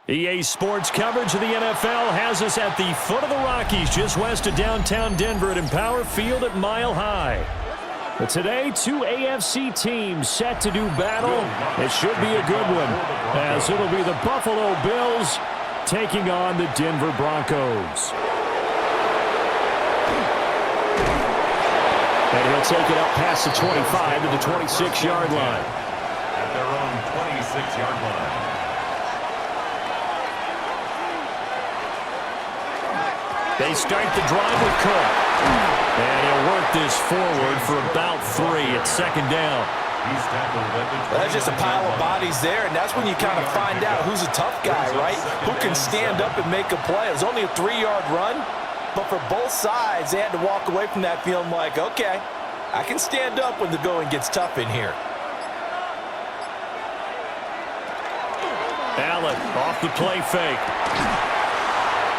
EA Sports coverage of the NFL has us at the foot of the Rockies, just west of downtown Denver at Empower Field at Mile High. But today, two AFC teams set to do battle. It should be a good one, as it'll be the Buffalo Bills taking on the Denver Broncos. And he'll take it up past the 25 to the 26-yard line. At their own 26-yard line. They start the drive with Cook. And he'll work this forward for about 3 at second down. That's just a pile of bodies there, and that's when you kind of find out who's a tough guy, right? Who can stand up and make a play. It was only a 3-yard run, but for both sides, they had to walk away from that feeling like, okay, I can stand up when the going gets tough in here. Allen off the play fake.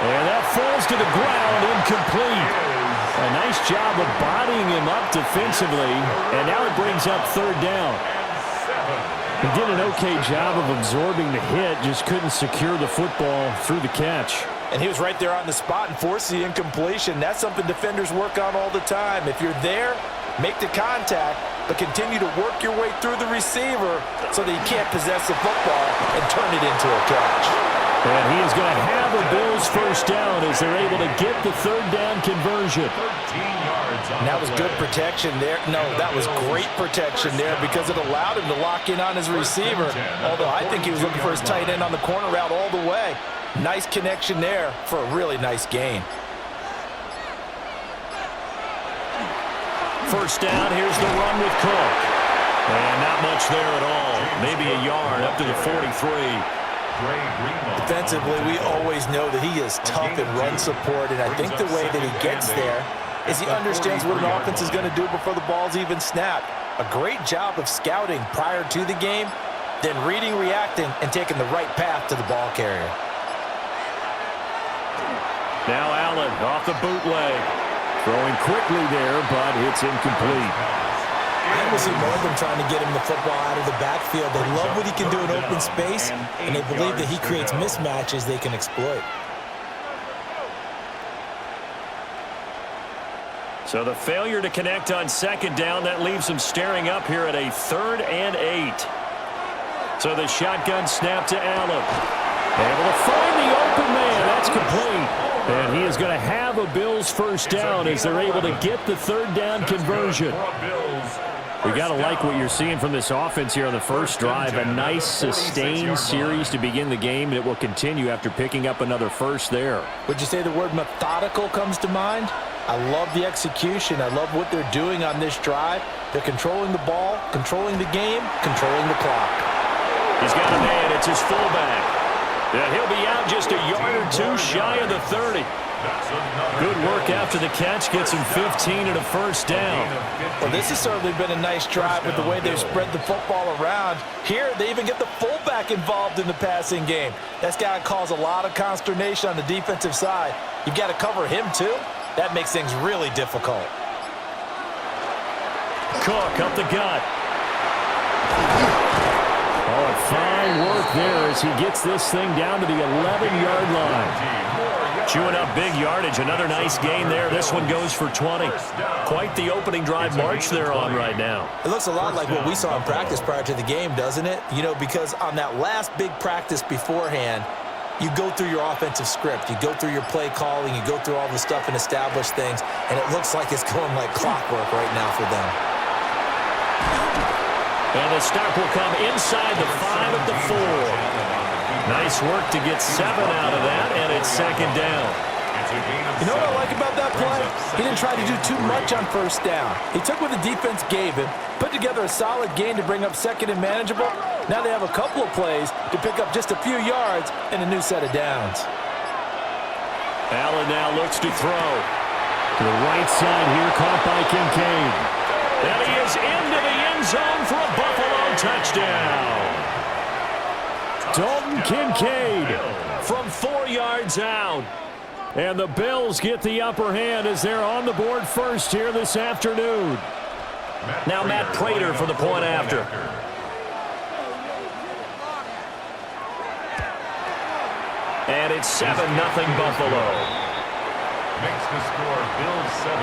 And that falls to the ground, incomplete. A nice job of bodying him up defensively, and now it brings up third down. He did an okay job of absorbing the hit, just couldn't secure the football through the catch. And he was right there on the spot and forced the incompletion. That's something defenders work on all the time. If you're there, make the contact, but continue to work your way through the receiver so that you can't possess the football and turn it into a catch. And he is going to have a Bills first down as they're able to get the third down conversion. 13 yards on and that was good protection there. No, that was great protection there because it allowed him to lock in on his receiver. Although I think he was looking for his tight end on the corner route all the way. Nice connection there for a really nice gain. First down, here's the run with Cook. And not much there at all. Maybe a yard up to the 43. Defensively, we always know that he is tough in run support, and I think the way that he gets there is he understands what an offense is going to do before the ball's even snapped. A great job of scouting prior to the game, then reading, reacting, and taking the right path to the ball carrier. Now Allen off the bootleg. Throwing quickly there, but it's incomplete. I will see more of them trying to get him the football out of the backfield. They love what he can do in open space, and they believe that he creates mismatches they can exploit. So the failure to connect on second down, that leaves him staring up here at a 3rd and 8. So the shotgun snap to Allen. Able to find the open man. That's complete. And he is going to have a Bills first down as they're able to get the third down conversion. We got to like what you're seeing from this offense here on the first drive. A nice sustained series to begin the game, and it will continue after picking up another first there. Would you say the word methodical comes to mind? I love the execution. I love what they're doing on this drive. They're controlling the ball, controlling the game, controlling the clock. He's got a man. It's his fullback. And he'll be out just a yard or 2 shy of the 30. Good work after the catch. Gets him 15 and a first down. Well, this has certainly been a nice drive with the way they've spread the football around. Here, they even get the fullback involved in the passing game. That's got to cause a lot of consternation on the defensive side. You've got to cover him, too. That makes things really difficult. Cook up the gut. Oh, fine work there as he gets this thing down to the 11-yard line. Chewing up big yardage. Another nice gain there. This one goes for 20. Quite the opening drive march they're on right now. It looks a lot like what we saw in practice prior to the game, doesn't it? You know, because on that last big practice beforehand, you go through your offensive script. You go through your play calling. You go through all the stuff and establish things. And it looks like it's going like clockwork right now for them. And the stop will come inside the 5 at the 4. Nice work to get 7 out of that, and it's second down. You know what I like about that play? He didn't try to do too much on first down. He took what the defense gave him, put together a solid gain to bring up second and manageable. Now they have a couple of plays to pick up just a few yards and a new set of downs. Allen now looks to throw. To the right side here, caught by Kincaid. And he is into the end zone for a Buffalo touchdown. Dalton Kincaid from 4 yards out. And the Bills get the upper hand as they're on the board first here this afternoon. Now Matt Prater for the point after. And it's 7-0 Buffalo. Makes the score Bills 7,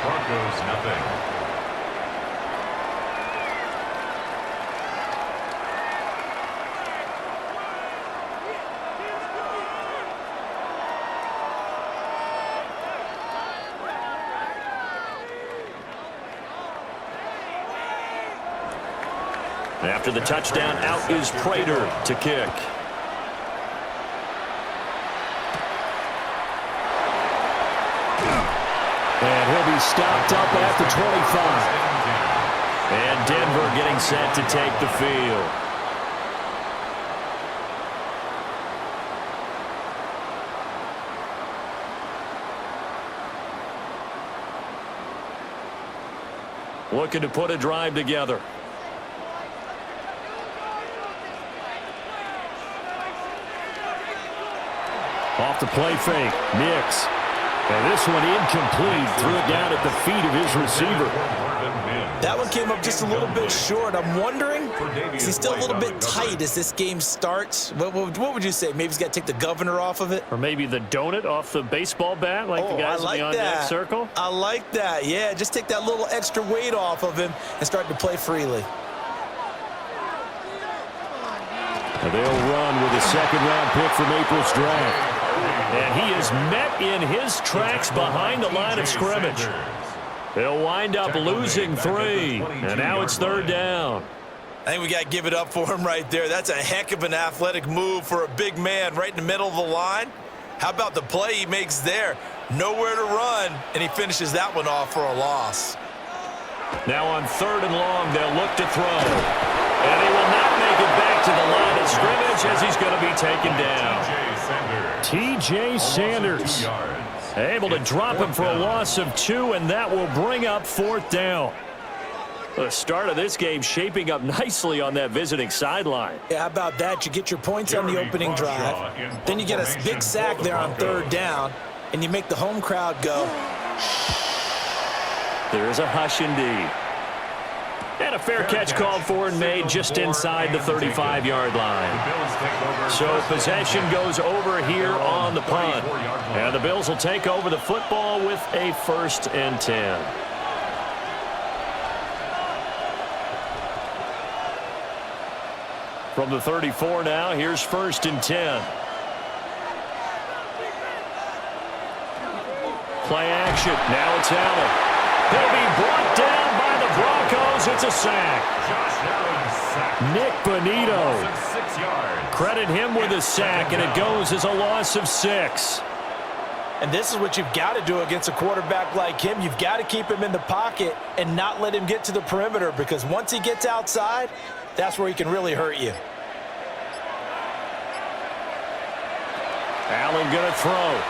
Broncos nothing. After the touchdown, out is Prater to kick. And he'll be stopped up at the 25. And Denver getting set to take the field. Looking to put a drive together. Off the play fake, Nix. And this one incomplete. Threw it down at the feet of his receiver. That one came up just a little bit short. I'm wondering, is he still a little bit tight as this game starts? What would you say? Maybe he's got to take the governor off of it? Or maybe the donut off the baseball bat like the guys in the on-deck circle? I like that. Yeah, just take that little extra weight off of him and start to play freely. And they'll run with a second-round pick from April's draft. And he is met in his tracks behind the line of scrimmage. They'll wind up losing 3. And now it's 3rd down. I think we got to give it up for him right there. That's a heck of an athletic move for a big man right in the middle of the line. How about the play he makes there? Nowhere to run, and he finishes that one off for a loss. Now on 3rd and long, they'll look to throw. And he will not make it back to the line of scrimmage as he's going to be taken down. T.J. Sanders able to drop him for a loss of 2, and that will bring up 4th down. The start of this game shaping up nicely on that visiting sideline. Yeah, how about that? You get your points on the opening drive. Then you get a big sack there on 3rd down, and you make the home crowd go. There is a hush indeed. And a fair catch called for and made just inside the 35-yard line. So possession goes over here on the punt. And the Bills will take over the football with a 1st and 10. From the 34 now, here's 1st and 10. Play action. Now it's Allen. He'll be brought down by the Broncos. It's a sack. Nick Bonito. Credit him with a sack, and it goes as a loss of 6. And this is what you've got to do against a quarterback like him. You've got to keep him in the pocket and not let him get to the perimeter, because once he gets outside, that's where he can really hurt you. Allen going to throw.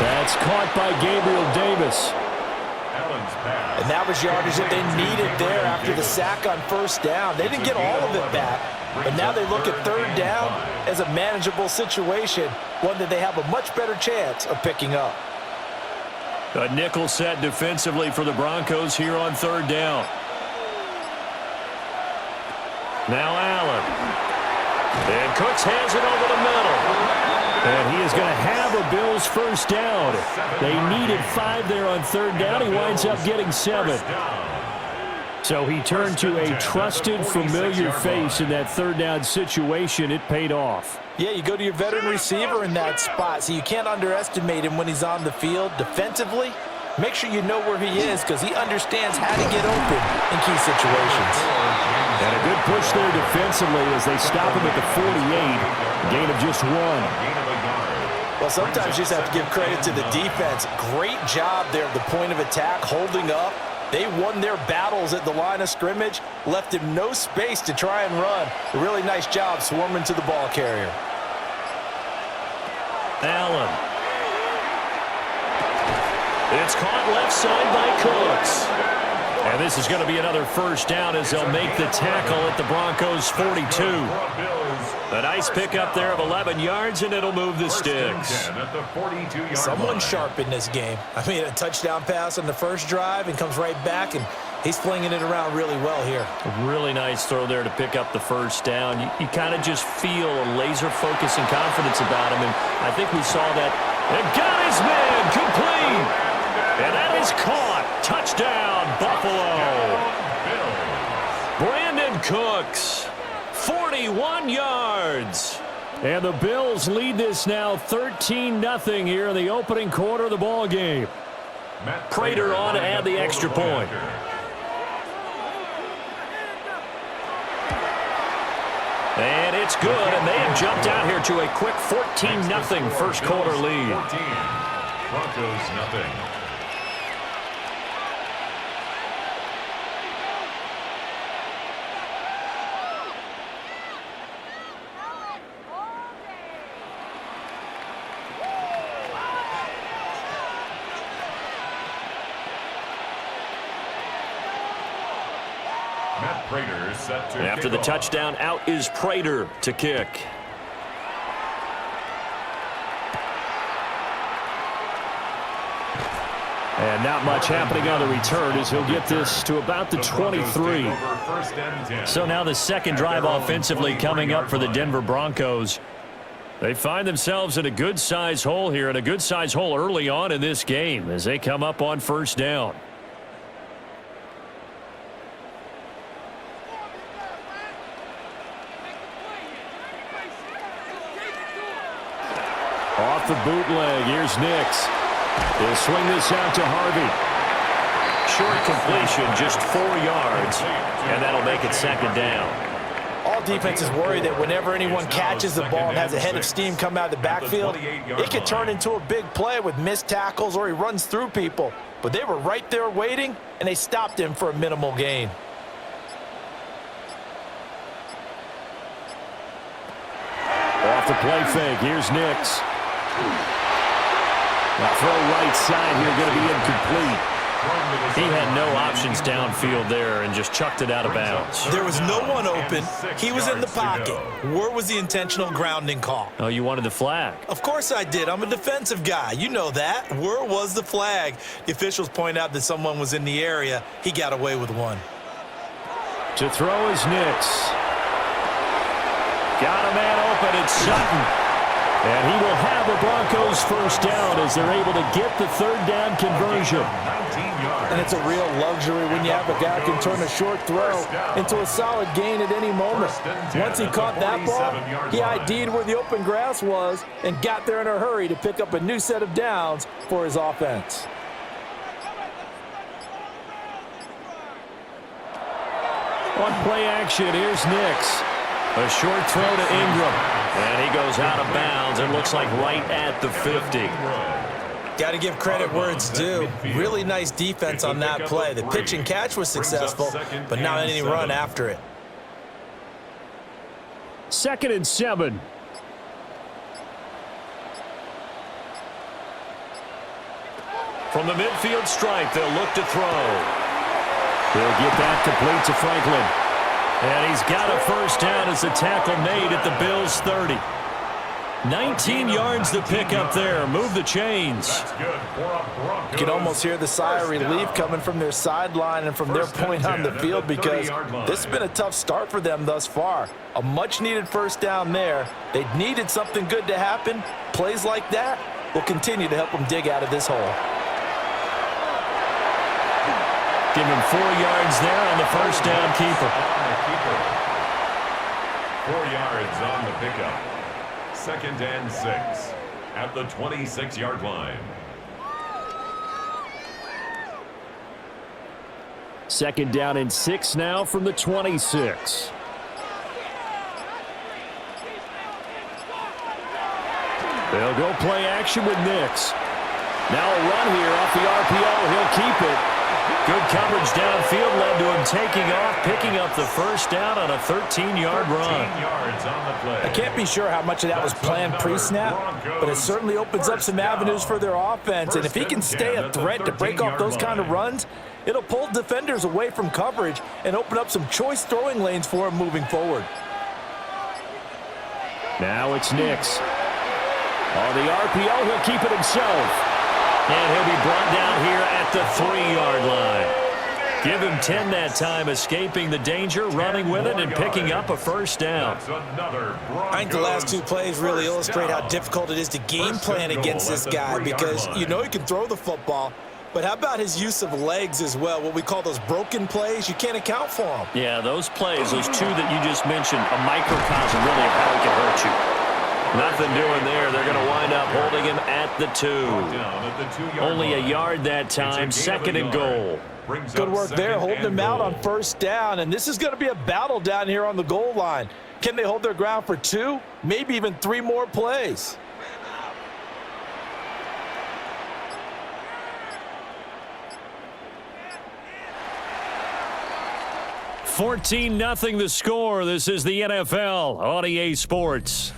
That's caught by Gabriel Davis. And that was yardage that they needed there after the sack on 1st down. They didn't get all of it back, but now they look at 3rd down as a manageable situation, one that they have a much better chance of picking up. A nickel set defensively for the Broncos here on 3rd down. Now Allen. And Cooks hands it over the middle. And he is going to have a Bills 1st down. They needed 5 there on 3rd down. He winds up getting 7. So he turned to a trusted, familiar face in that 3rd down situation. It paid off. Yeah, you go to your veteran receiver in that spot, so you can't underestimate him when he's on the field defensively. Make sure you know where he is, because he understands how to get open in key situations. And a good push there defensively as they stop him at the 48. Gain of just 1. Well, sometimes you just have to give credit to the defense. Great job there at the point of attack, holding up. They won their battles at the line of scrimmage, left him no space to try and run. A really nice job swarming to the ball carrier. Allen. It's caught left side by Cooks. And this is going to be another 1st down as they'll make the tackle at the Broncos 42. A nice pickup there of 11 yards, and it'll move the sticks. Someone sharp in this game. I mean, a touchdown pass on the first drive and comes right back and He's flinging it around really well here. A really nice throw there to pick up the first down. You kind of just feel a laser focus and confidence about him, and I think we saw that. And got his man complete. And that is caught. Touchdown, Buffalo. Brandon Cooks, 41 yards. And the Bills lead this now 13-0 here in the opening quarter of the ball game. Prater on to add the extra point. And it's good, and they have jumped out here to a quick 14-0 first quarter lead. Broncos nothing. After the touchdown, out is Prater to kick. And not much happening on the return as he'll get this to about the 23. So now the second drive offensively coming up for the Denver Broncos. They find themselves in a good-sized hole here, and a good-sized hole early on in this game as they come up on first down. Off the bootleg, here's Nix. He'll swing this out to Harvey. Short completion, just 4 yards, and that'll make it second down. All defenses worry that whenever anyone catches the ball and has a head of steam come out of the backfield, it could turn into a big play with missed tackles or he runs through people. But they were right there waiting, and they stopped him for a minimal gain. Off the play fake, here's Nix. Now throw right side here, going to be incomplete. He had no options downfield there and just chucked it out of bounds. There was no one open. He was in the pocket. Where was the intentional grounding call? Oh, you wanted the flag? Of course I did. I'm a defensive guy. You know that. Where was the flag? The officials point out that someone was in the area. He got away with one. To throw is Nix. Got a man open. It's Sutton. And he will have the Broncos first down as they're able to get the third down conversion. And it's a real luxury when you have a guy who can turn a short throw into a solid gain at any moment. Once he caught that ball, he ID'd where the open grass was and got there in a hurry to pick up a new set of downs for his offense. On play action, here's Nix. A short throw to Ingram. And he goes out of bounds. It looks like right at the 50. Got to give credit where it's due. Really nice defense on that play. The pitch and catch was successful, but not any run after it. 2nd and 7. From the midfield stripe, they'll look to throw. He'll get that complete to Franklin. And he's got a first down as the tackle made at the Bills' 30. 19 yards to pick up there. Move the chains. You can almost hear the sigh of relief coming from their sideline and from their point on the field because this has been a tough start for them thus far. A much-needed first down there. They needed something good to happen. Plays like that will continue to help them dig out of this hole. Give him 4 yards there on the first down keeper. 4 yards on the pickup. 2nd and 6 at the 26-yard line. 2nd down and 6 now from the 26. They'll go play action with Nix. Now a run here off the RPO. He'll keep it. Good coverage downfield led to him taking off, picking up the first down on a 13-yard run. I can't be sure how much of that was planned pre-snap, but it certainly opens up some avenues for their offense. And if he can stay a threat to break off those kind of runs, it'll pull defenders away from coverage and open up some choice throwing lanes for him moving forward. Now it's Nix. On the RPO, he'll keep it himself. And he'll be brought down here at the 3-yard line. Give him 10 that time, escaping the danger, running with it, and picking up a first down. I think the last two plays really illustrate how difficult it is to game plan against this guy because you know he can throw the football, but how about his use of legs as well, what we call those broken plays? You can't account for them. Yeah, those plays, those two that you just mentioned, a microcosm really of how he can hurt you. Nothing doing there. They're going to wind up holding him at the 2. Only a yard that time, second and goal. Good work there, holding him out on first down, and this is going to be a battle down here on the goal line. Can they hold their ground for 2, maybe even 3 more plays? $14-0 the score. This is the NFL on EA Sports.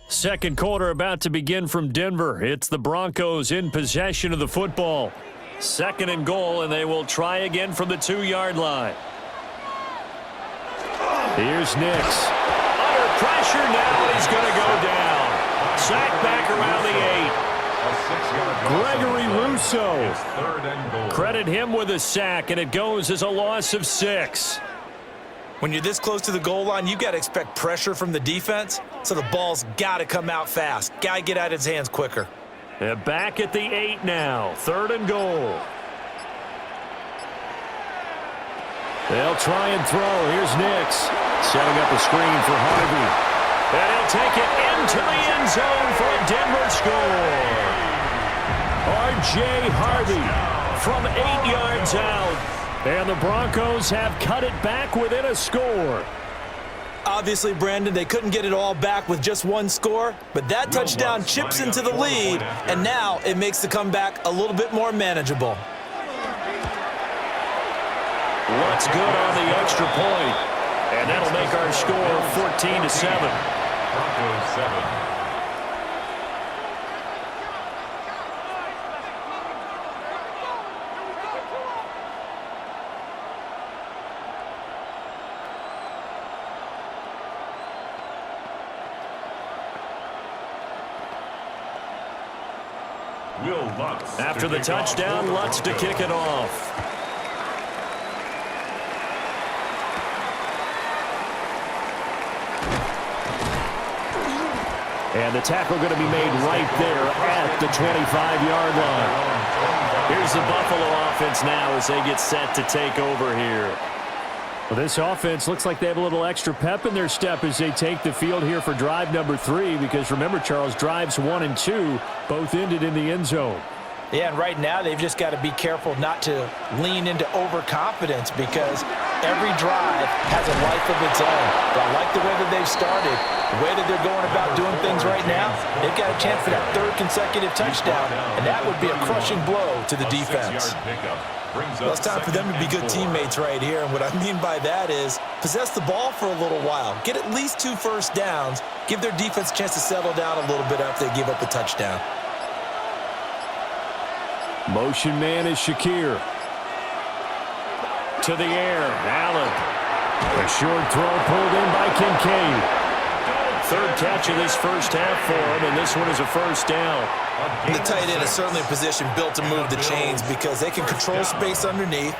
Second quarter about to begin from Denver. It's the Broncos in possession of the football. Second and goal, and they will try again from the 2-yard line. Here's Nix. Under pressure now. He's going to go down. Sacked back around the 8. Gregory Rousseau. Credit him with a sack, and it goes as a loss of 6. When you're this close to the goal line, you got to expect pressure from the defense, so the ball's got to come out fast. Got to get out of his hands quicker. They're back at the 8 now. Third and goal. They'll try and throw. Here's Nix. Setting up a screen for Harvey. And he'll take it into the end zone for a Denver score. R.J. Harvey from 8 yards out. And the Broncos have cut it back within a score. Obviously, Brandon, they couldn't get it all back with just one score, but that touchdown chips into the lead, and now it makes the comeback a little bit more manageable. What's good on the extra point? And that'll make our score 14-7. Broncos 7. After the touchdown, Lutz to kick it off. And the tackle going to be made right there at the 25-yard line. Here's the Buffalo offense now as they get set to take over here. Well, this offense looks like they have a little extra pep in their step as they take the field here for drive number 3, because remember, Charles, drives 1 and 2 both ended in the end zone. Yeah, and right now they've just got to be careful not to lean into overconfidence because every drive has a life of its own. But I like the way that they've started, the way that they're going about doing things right now. They've got a chance for that 3rd consecutive touchdown, and that would be a crushing blow to the defense. Well, it's time for them to be good teammates right here, and what I mean by that is possess the ball for a little while, get at least 2 first downs, give their defense a chance to settle down a little bit after they give up a touchdown. Motion man is Shakir. To the air, Allen. A short throw pulled in by Kincaid. 3rd catch of this first half for him, and this one is a first down. The tight end is certainly a position built to move the chains because they can control space underneath.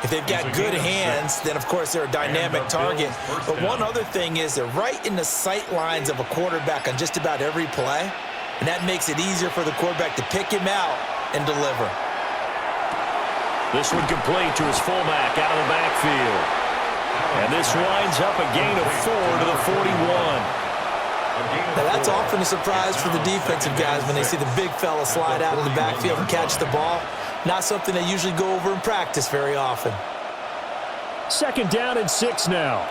If they've got good hands, then of course they're a dynamic target. But one other thing is they're right in the sight lines of a quarterback on just about every play, and that makes it easier for the quarterback to pick him out and deliver. This one complete to his fullback out of the backfield. And this winds up a gain of 4 to the 41. Now that's often a surprise for the defensive guys when they see the big fella slide out of the backfield and catch the ball. Not something they usually go over in practice very often. 2nd down and 6 now.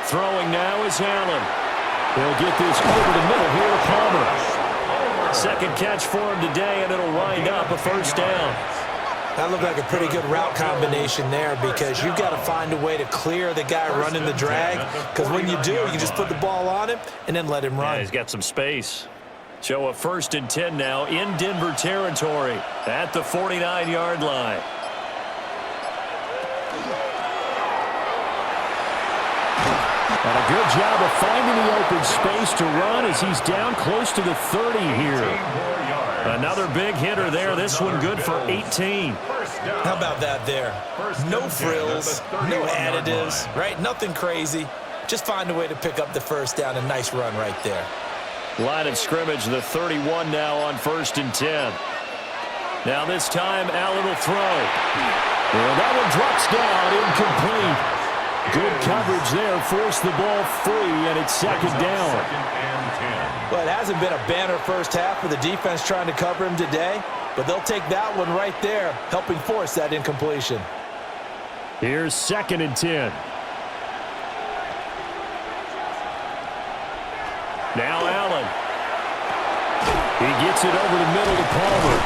Throwing now is Allen. They'll get this over the middle here to Palmer. 2nd catch for him today, and it'll wind up a first down. That looked like a pretty good route combination there because you've got to find a way to clear the guy running the drag, because when you do, you just put the ball on him and then let him run. Yeah, he's got some space. So a 1st and 10 now in Denver territory at the 49-yard line. And a good job of finding the open space to run as he's down close to the 30 here. Another big hitter there. This one good for 18. How about that there? No frills, no additives, right? Nothing crazy. Just find a way to pick up the first down. A nice run right there. Line of scrimmage, the 31 now on 1st and 10. Now this time, Allen will throw. And that one drops down, incomplete. Good coverage there, forced the ball free, and it's 2nd down. Well, it hasn't been a banner first half for the defense trying to cover him today, but they'll take that one right there, helping force that incompletion. Here's 2nd and 10. Now Allen. He gets it over the middle to Palmer.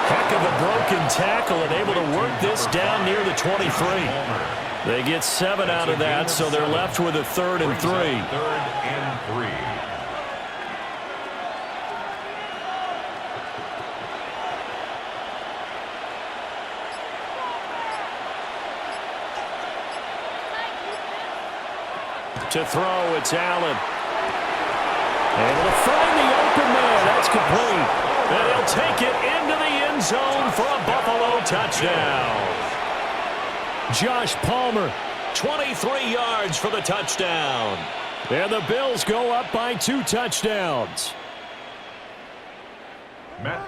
Heck of a broken tackle and able to work this down near the 23. They get 7 out of that, so they're left with a 3rd and 3. 3rd and 3. To throw, it's Allen. Able to find the open man. That's complete. And he'll take it into the end zone for a Buffalo touchdown. Josh Palmer, 23 yards for the touchdown. And the Bills go up by 2 touchdowns.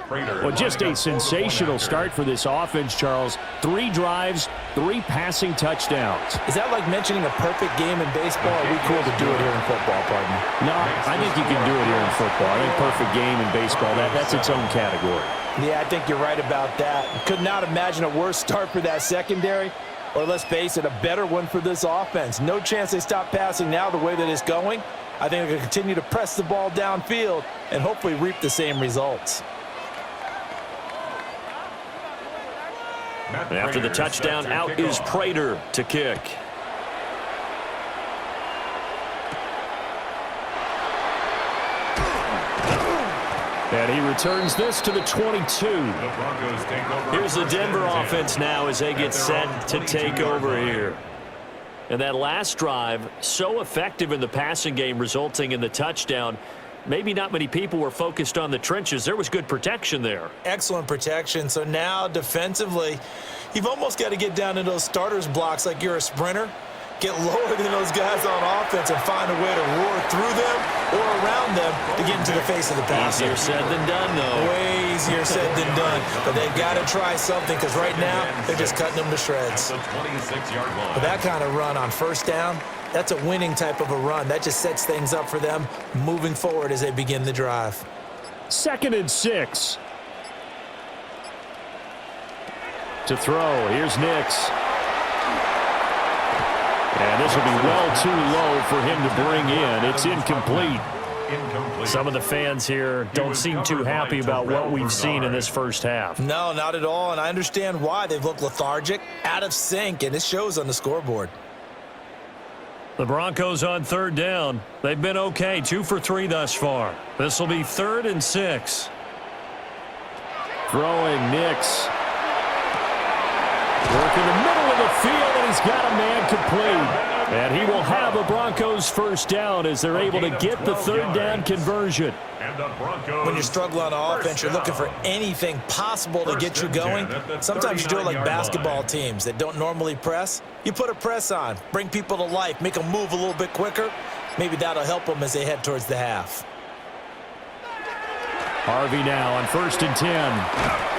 Well, just a sensational start for this offense, Charles. 3 drives, 3 passing touchdowns. Is that like mentioning a perfect game in baseball? Or are we cool to do it here in football, partner? No, I think you can do it here in football. I think perfect game in baseball, that's its own category. Yeah, I think you're right about that. Could not imagine a worse start for that secondary. Or let's face it, a better one for this offense. No chance they stop passing now the way that it's going. I think they're going to continue to press the ball downfield and hopefully reap the same results. And after the touchdown, out is Prater to kick. And he returns this to the 22. Here's the Denver offense now as they get set to take over here. And that last drive, so effective in the passing game, resulting in the touchdown. Maybe not many people were focused on the trenches. There was good protection there. Excellent protection. So now defensively, you've almost got to get down into those starters blocks like you're a sprinter. Get lower than those guys on offense and find a way to roar through them or around them to get into the face of the passer. Easier said than done, though. Way easier said than done. But they've got to try something because right now they're just cutting them to shreds. But that kind of run on 1st down, that's a winning type of a run. That just sets things up for them moving forward as they begin the drive. 2nd and 6. To throw, here's Nix. And this will be well too low for him to bring in. It's incomplete. Some of the fans here don't seem too happy about what we've seen in this first half. No, not at all, and I understand why. They've looked lethargic, out of sync, and it shows on the scoreboard. The Broncos on 3rd down. They've been okay, 2 for 3 thus far. This will be 3rd and 6. Throwing Nix. Work in the middle of the field, and he's got a man complete. And he will have a Broncos 1st down as they're able to get the 3rd down conversion. When you're struggling on offense, you're looking for anything possible to get you going. Sometimes you do it like basketball teams that don't normally press. You put a press on, bring people to life, make them move a little bit quicker. Maybe that'll help them as they head towards the half. Harvey now on 1st and 10.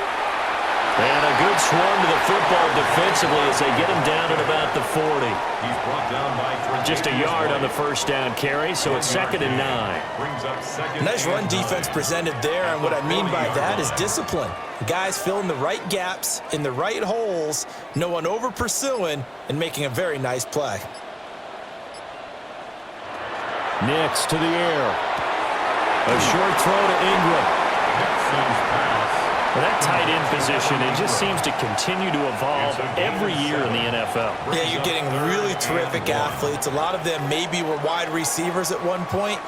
And a good swarm to the football defensively as they get him down at about the 40. He's brought down by just a yard on the 1st down carry, so it's 2nd and 9. Nice run defense presented there, and what I mean by that is discipline. Guys filling the right gaps in the right holes, no one over pursuing, and making a very nice play. Nix to the air. A short throw to Ingram. Well, that tight end position, it just seems to continue to evolve every year in the NFL. Yeah, you're getting really terrific athletes. A lot of them maybe were wide receivers at one point.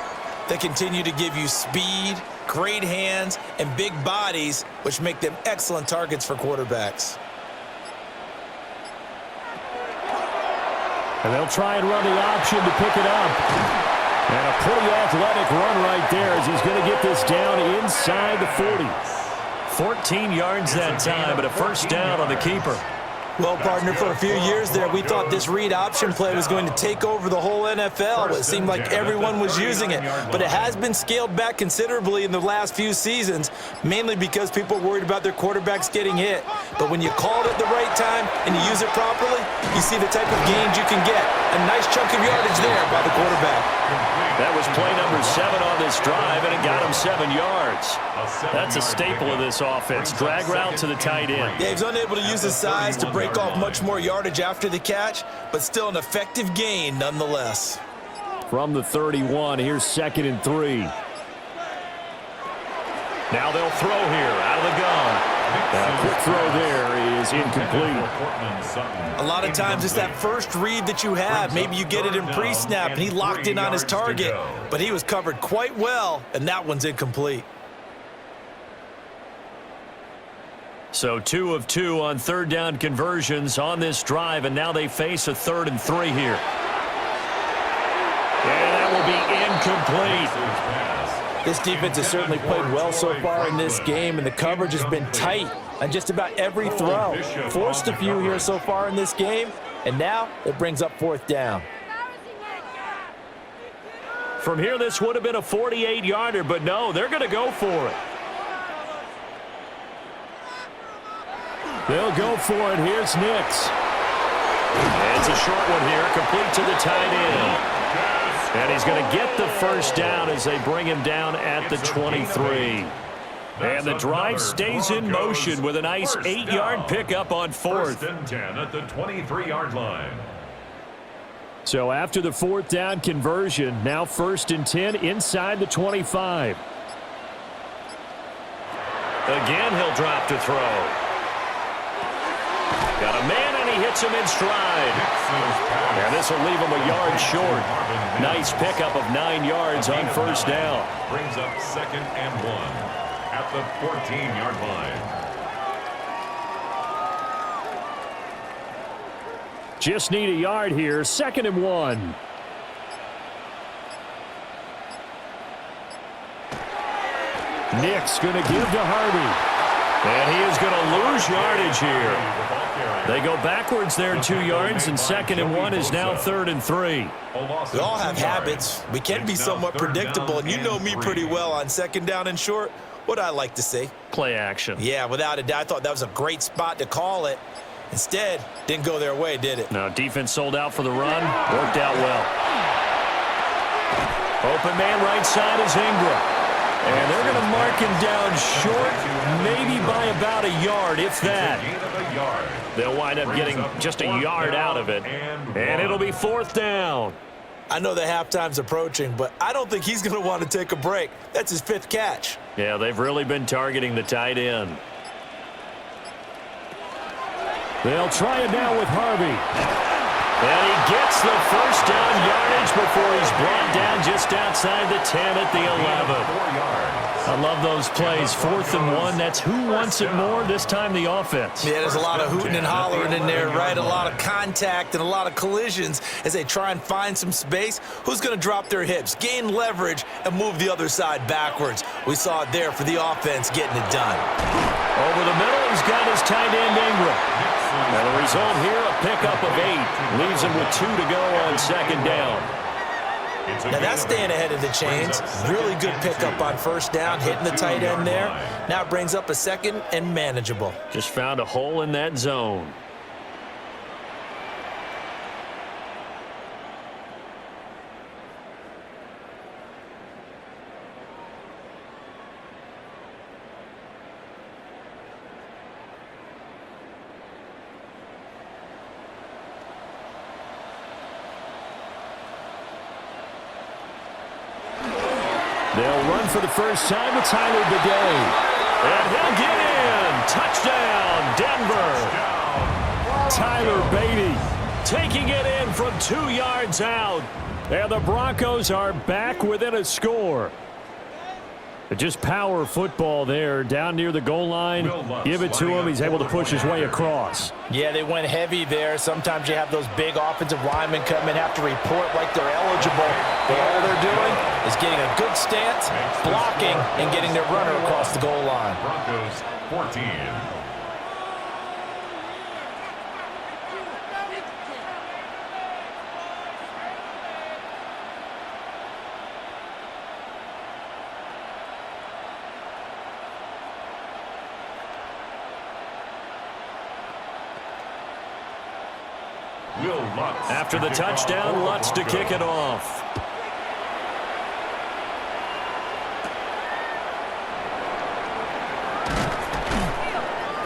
They continue to give you speed, great hands, and big bodies, which make them excellent targets for quarterbacks. And they'll try and run the option to pick it up. And a pretty athletic run right there as he's going to get this down inside the 40. 14 yards that time, but a first down on the keeper. Well, partner, for a few years there, we thought this read option play was going to take over the whole NFL. It seemed like everyone was using it, but it has been scaled back considerably in the last few seasons, mainly because people are worried about their quarterbacks getting hit. But when you call it at the right time and you use it properly, you see the type of gains you can get. A nice chunk of yardage there by the quarterback. That was play number 7 on this drive, and it got him 7 yards. That's a staple of this offense. Drag route to the tight end. Yeah, he's unable to use his size to break off much more yardage after the catch, but still an effective gain nonetheless. From the 31, here's 2nd and 3. Now they'll throw here out of the gun. A quick throw there is incomplete. A lot of times it's that first read that you have. Maybe you get it in pre-snap, and he locked in on his target, but he was covered quite well, and that one's incomplete. So 2 of 2 on 3rd down conversions on this drive, and now they face a 3rd and 3 here. And that will be incomplete. This defense has certainly played well so far in this game, and the coverage has been tight on just about every throw. Forced a few here so far in this game, and now it brings up 4th down. From here, this would have been a 48-yarder, but no, they're going to go for it. They'll go for it. Here's Nix. It's a short one here, complete to the tight end. And he's going to get the first down as they bring him down at the 23. And the drive stays in motion with a nice 8-yard pickup on 4th. 1st and 10 at the 23-yard line. So after the 4th down conversion, now 1st and 10 inside the 25. Again, he'll drop to throw. Got a man, and he hits him in stride. And this will leave him a yard short. Nice pickup of 9 yards on 1st down. Brings up 2nd and 1 at the 14-yard line. Just need a yard here. 2nd and 1. Nick's going to give to Harvey. And he is going to lose yardage here. They go backwards there 2 yards, and 2nd and 1 is now 3rd and 3. We all have habits. We can be somewhat predictable, and you know me pretty well on 2nd down and short. What I like to say? Play action. Yeah, without a doubt. I thought that was a great spot to call it. Instead, didn't go their way, did it? No, defense sold out for the run. Worked out well. Open man right side is Ingram. And they're going to mark him down short, maybe by about a yard, if that. They'll wind up getting just a yard out of it. And it'll be 4th down. I know the halftime's approaching, but I don't think he's going to want to take a break. That's his 5th catch. Yeah, they've really been targeting the tight end. They'll try it now with Harvey. And he gets the first down yardage before he's brought down just outside the 10 at the 11. I love those plays. 4th and 1. That's who wants it more, this time the offense. Yeah, there's a lot of hooting and hollering in there, right? A lot of contact and a lot of collisions as they try and find some space. Who's going to drop their hips, gain leverage, and move the other side backwards? We saw it there for the offense getting it done. Over the middle, he's got his tight end Ingram. And the result here, a pickup of 8. Leaves him with 2 to go on 2nd down. Now that's staying ahead of the chains. Really good pickup on 1st down, hitting the tight end there. Now it brings up a 2nd and manageable. Just found a hole in that zone. They'll run for the first time with Tyler Bidet. And he'll get in. Touchdown, Denver. Tyler Beatty taking it in from 2 yards out. And the Broncos are back within a score. Just power football there, down near the goal line. Give it to him. He's able to push his way across. Yeah, they went heavy there. Sometimes you have those big offensive linemen come in, have to report like they're eligible. But all they're doing is getting a good stance, blocking, and getting their runner across the goal line. Broncos 14. After the touchdown, Lutz to kick it off.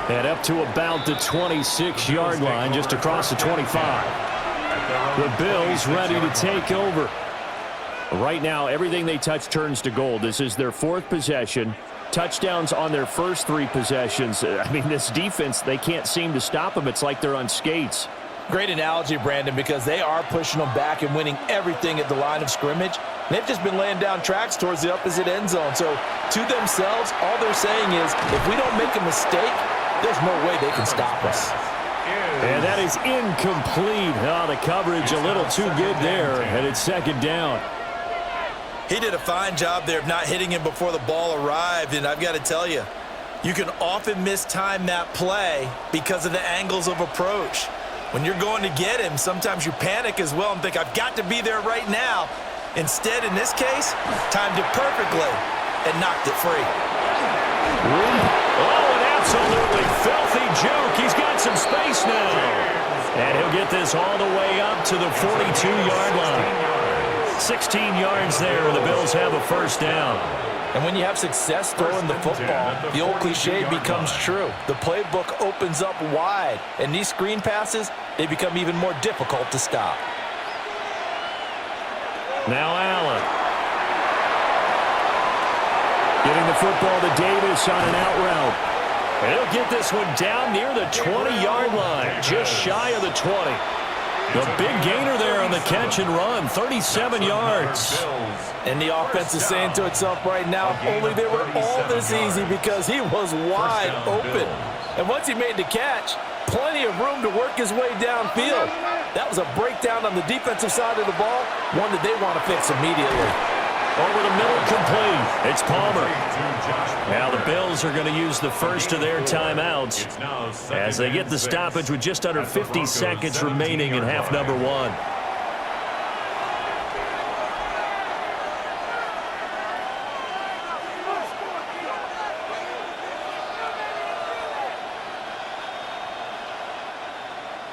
And up to about the 26-yard line, just across the 25. The Bills ready to take over. Right now, everything they touch turns to gold. This is their 4th possession. Touchdowns on their first 3 possessions. I mean, this defense, they can't seem to stop them. It's like they're on skates. Great analogy, Brandon, because they are pushing them back and winning everything at the line of scrimmage. They've just been laying down tracks towards the opposite end zone. So to themselves, all they're saying is, if we don't make a mistake, there's no way they can stop us. And that is incomplete. Oh, the coverage a little too good there, and it's 2nd down. He did a fine job there of not hitting him before the ball arrived, and I've got to tell you, you can often mistime that play because of the angles of approach. When you're going to get him, sometimes you panic as well and think, I've got to be there right now. Instead, in this case, timed it perfectly and knocked it free. Oh, an absolutely filthy juke. He's got some space now. And he'll get this all the way up to the 42-yard line. 16 yards there. The Bills have a 1st down. And when you have success throwing the football, the old cliche becomes true. The playbook opens up wide, and these screen passes, they become even more difficult to stop. Now Allen. Getting the football to Davis on an out route. And he'll get this one down near the 20-yard line, just shy of the 20. The big gainer there on the catch and run, 37 yards. And the offense is saying to itself right now, only they were all this easy because he was wide open. And once he made the catch, plenty of room to work his way downfield. That was a breakdown on the defensive side of the ball, one that they want to fix immediately. Over the middle, complete. It's Palmer. Now the Bills are going to use the first of their timeouts as they get the stoppage with just under 50 seconds remaining in half number 1.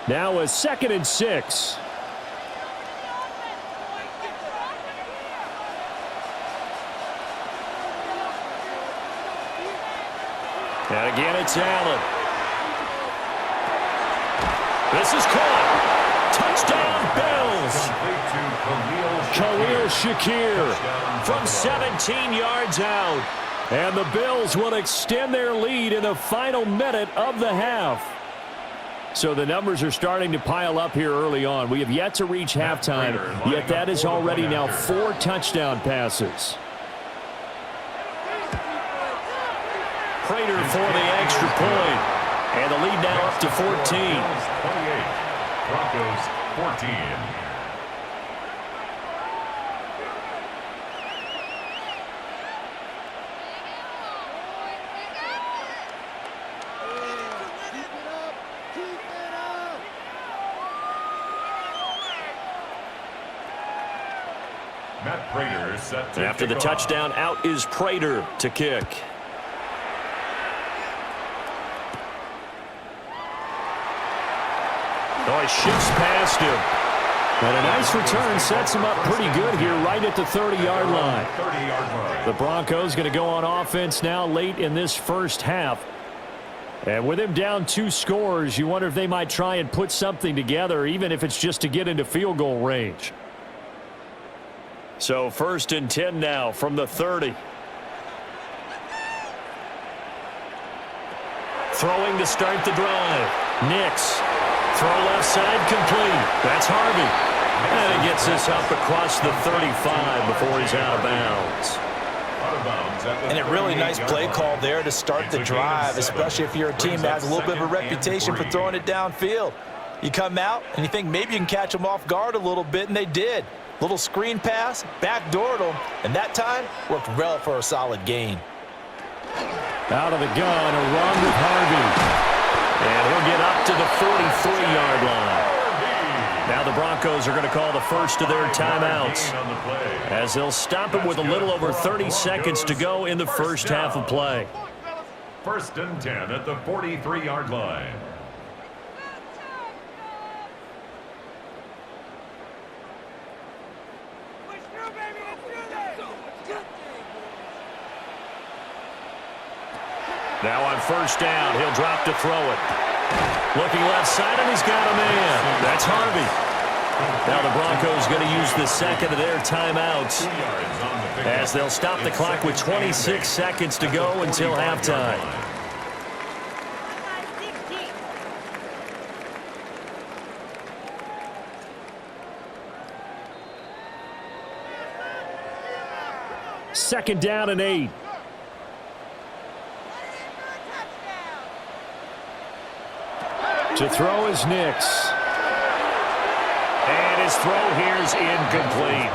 Now a 2nd and 6. And again, it's Allen. This is caught. Touchdown, Bills. Khalil Shakir from 17 yards out. And the Bills will extend their lead in the final minute of the half. So the numbers are starting to pile up here early on. We have yet to reach halftime, yet that is already now 4 touchdown passes. Prater for the extra point. And the lead now up to 14. 28. Broncos 14. Matt Prater set to After the touchdown, out is Prater to kick. Oh, he shifts past him. And a nice return sets him up pretty good here right at the 30-yard line. 30-yard line. The Broncos going to go on offense now late in this first half. And with him down 2 scores, you wonder if they might try and put something together, even if it's just to get into field goal range. So 1st and 10 now from the 30. Throwing to start the drive. Nix. Throw left side complete. That's Harvey. And he gets this up across the 35 before he's out of bounds. And a really nice play call there to start the drive, especially if you're a team that has a little bit of a reputation for throwing it downfield. You come out and you think maybe you can catch them off guard a little bit, and they did. Little screen pass, backdoored them, and that time worked well for a solid gain. Out of the gun, a run with Harvey. And he'll get up to the 43-yard line. Now the Broncos are going to call the first of their timeouts, as they'll stop it with a little over 30 seconds to go in the first half of play. 1st and 10 at the 43-yard line. Now on 1st down, he'll drop to throw it. Looking left side, and he's got a man. That's Harvey. Now the Broncos going to use the second of their timeouts, as they'll stop the clock with 26 seconds to go until halftime. Second down and 8. To throw is Nix. And his throw here is incomplete.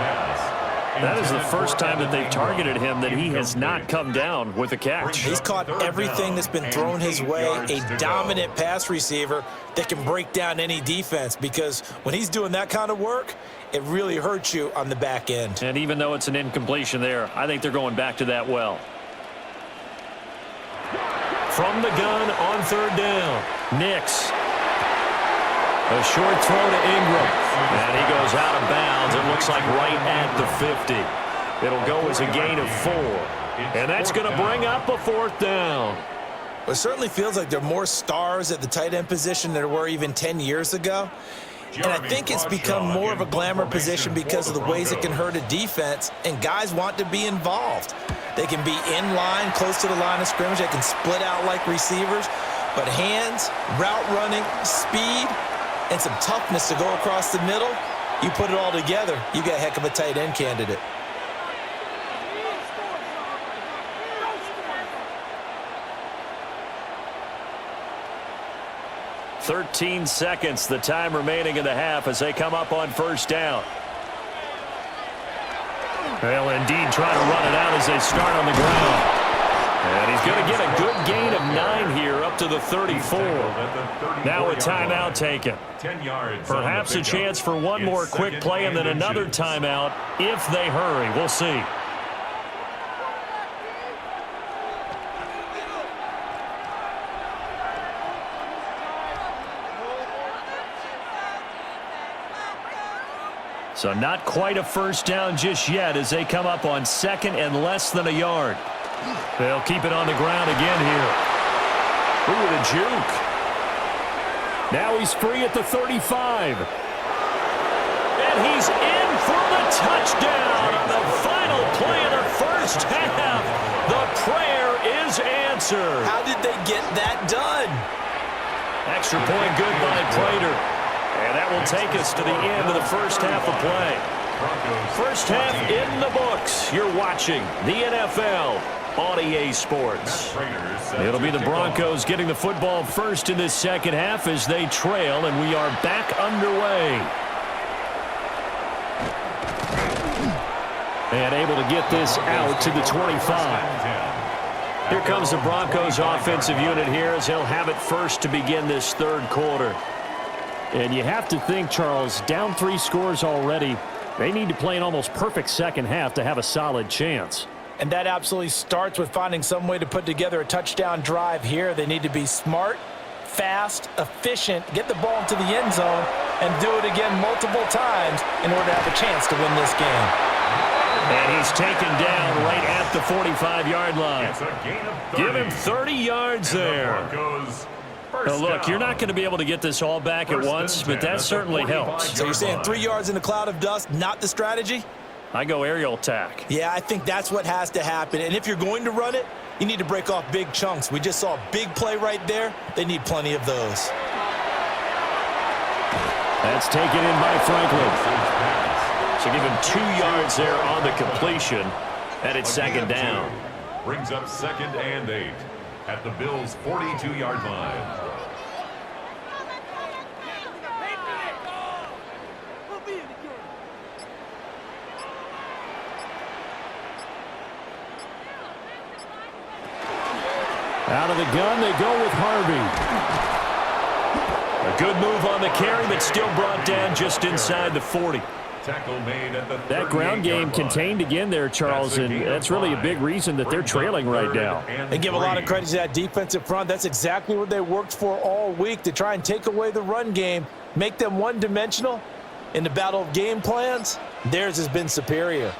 That is the first time that they've targeted him that he has not come down with a catch. He's caught everything that's been thrown his way, a dominant pass receiver that can break down any defense, because when he's doing that kind of work, it really hurts you on the back end. And even though it's an incompletion there, I think they're going back to that well. From the gun on 3rd down, Nix. A short throw to Ingram. And he goes out of bounds. It looks like right at the 50. It'll go as a gain of 4. And that's going to bring up a 4th down. It certainly feels like there are more stars at the tight end position than there were even 10 years ago. And I think it's become more of a glamour position because of the ways it can hurt a defense, and guys want to be involved. They can be in line, close to the line of scrimmage. They can split out like receivers. But hands, route running, speed, and some toughness to go across the middle, you put it all together, you got a heck of a tight end candidate. "13 seconds, the time remaining in the half as they come up on 1st down. They'll indeed try to run it out as they start on the ground. And he's going to get a good gain of 9 here up to the 34. Now a timeout taken. 10 yards. Perhaps a chance for one more quick play and then another timeout if they hurry. We'll see. So not quite a 1st down just yet as they come up on 2nd and less than a yard. They'll keep it on the ground again here. Ooh, the juke. Now he's free at the 35. And he's in for the touchdown on the final play of the first half. The prayer is answered. How did they get that done? Extra point good by Prater. And that will take us to the end of the first half of play. First half in the books. You're watching the NFL on EA Sports. It'll be the Broncos getting the football first in this second half as they trail, and we are back underway. And able to get this out to the 25. Here comes the Broncos offensive unit here as they'll have it first to begin this 3rd quarter. And you have to think, Charles, down 3 scores already. They need to play an almost perfect second half to have a solid chance. And that absolutely starts with finding some way to put together a touchdown drive here. They need to be smart, fast, efficient, get the ball into the end zone, and do it again multiple times in order to have a chance to win this game. And he's taken down right at the 45-yard line. Give him 30 yards there. Now look, you're not going to be able to get this all back at once, but that certainly helps. So you're saying 3 yards in a cloud of dust, not the strategy? I go aerial attack. Yeah, I think that's what has to happen. And if you're going to run it, you need to break off big chunks. We just saw a big play right there. They need plenty of those. That's taken in by Franklin. So give him 2 yards there on the completion. And it's second down. Brings up 2nd and 8 at the Bills' 42-yard line. Out of the gun, they go with Harvey. A good move on the carry, but still brought down just inside the 40. Tackle made at the that ground game contained again there, Charles, and that's really a big reason that they're trailing right now. They give a lot of credit to that defensive front. That's exactly what they worked for all week, to try and take away the run game, make them one-dimensional. In the battle of game plans, theirs has been superior.